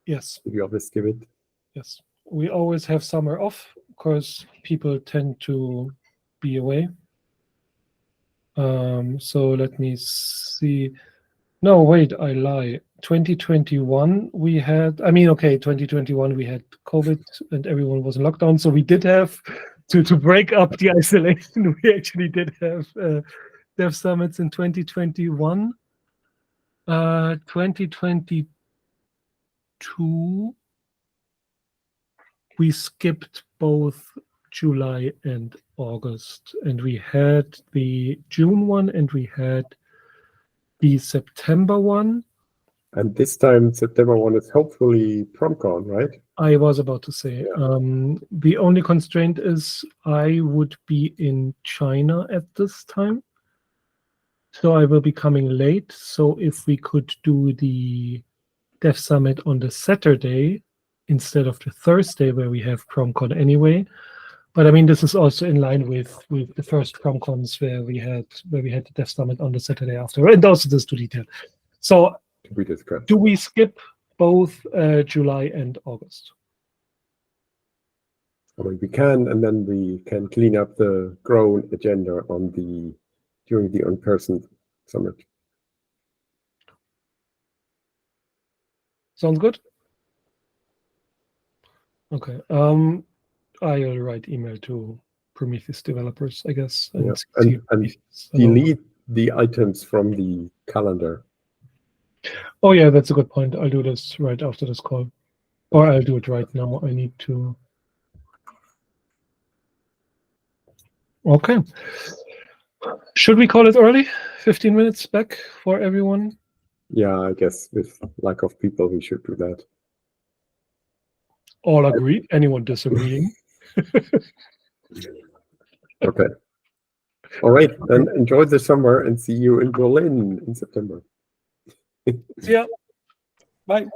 Speaker 1: Yes.
Speaker 7: Did we always give it?
Speaker 1: Yes. We always have summer off because people tend to be away. So let me see. No, wait, I lie. 2021 we had, 2021 we had COVID and everyone was in lockdown. So we did have to break up the isolation. We actually did have Dev Summits in 2021. 2022 we skipped both July and August, and we had the June one and we had the September one.
Speaker 7: And this time, September 1 is hopefully PromCon, right?
Speaker 1: I was about to say. The only constraint is I would be in China at this time. So I will be coming late. So if we could do the Dev Summit on the Saturday instead of the Thursday where we have PromCon anyway. But I mean, this is also in line with the first PromCons where we had the Dev Summit on the Saturday after. And also this too detailed. So do we skip both July and August?
Speaker 7: Or we can, and then we can clean up the grown agenda during the in-person summit.
Speaker 1: Sounds good. Okay. I'll write email to Prometheus developers, I guess,
Speaker 7: Yeah.
Speaker 1: and
Speaker 7: delete the items from the calendar.
Speaker 1: Oh yeah, that's a good point. I'll do this right after this call, or I'll do it right now. I need to. Okay. Should we call it early? 15 minutes back for everyone?
Speaker 7: Yeah, I guess with lack of people, we should do that.
Speaker 1: All agreed? Anyone disagreeing?
Speaker 7: Okay. All right, then enjoy the summer and see you in Berlin in September.
Speaker 1: Yeah. Bye.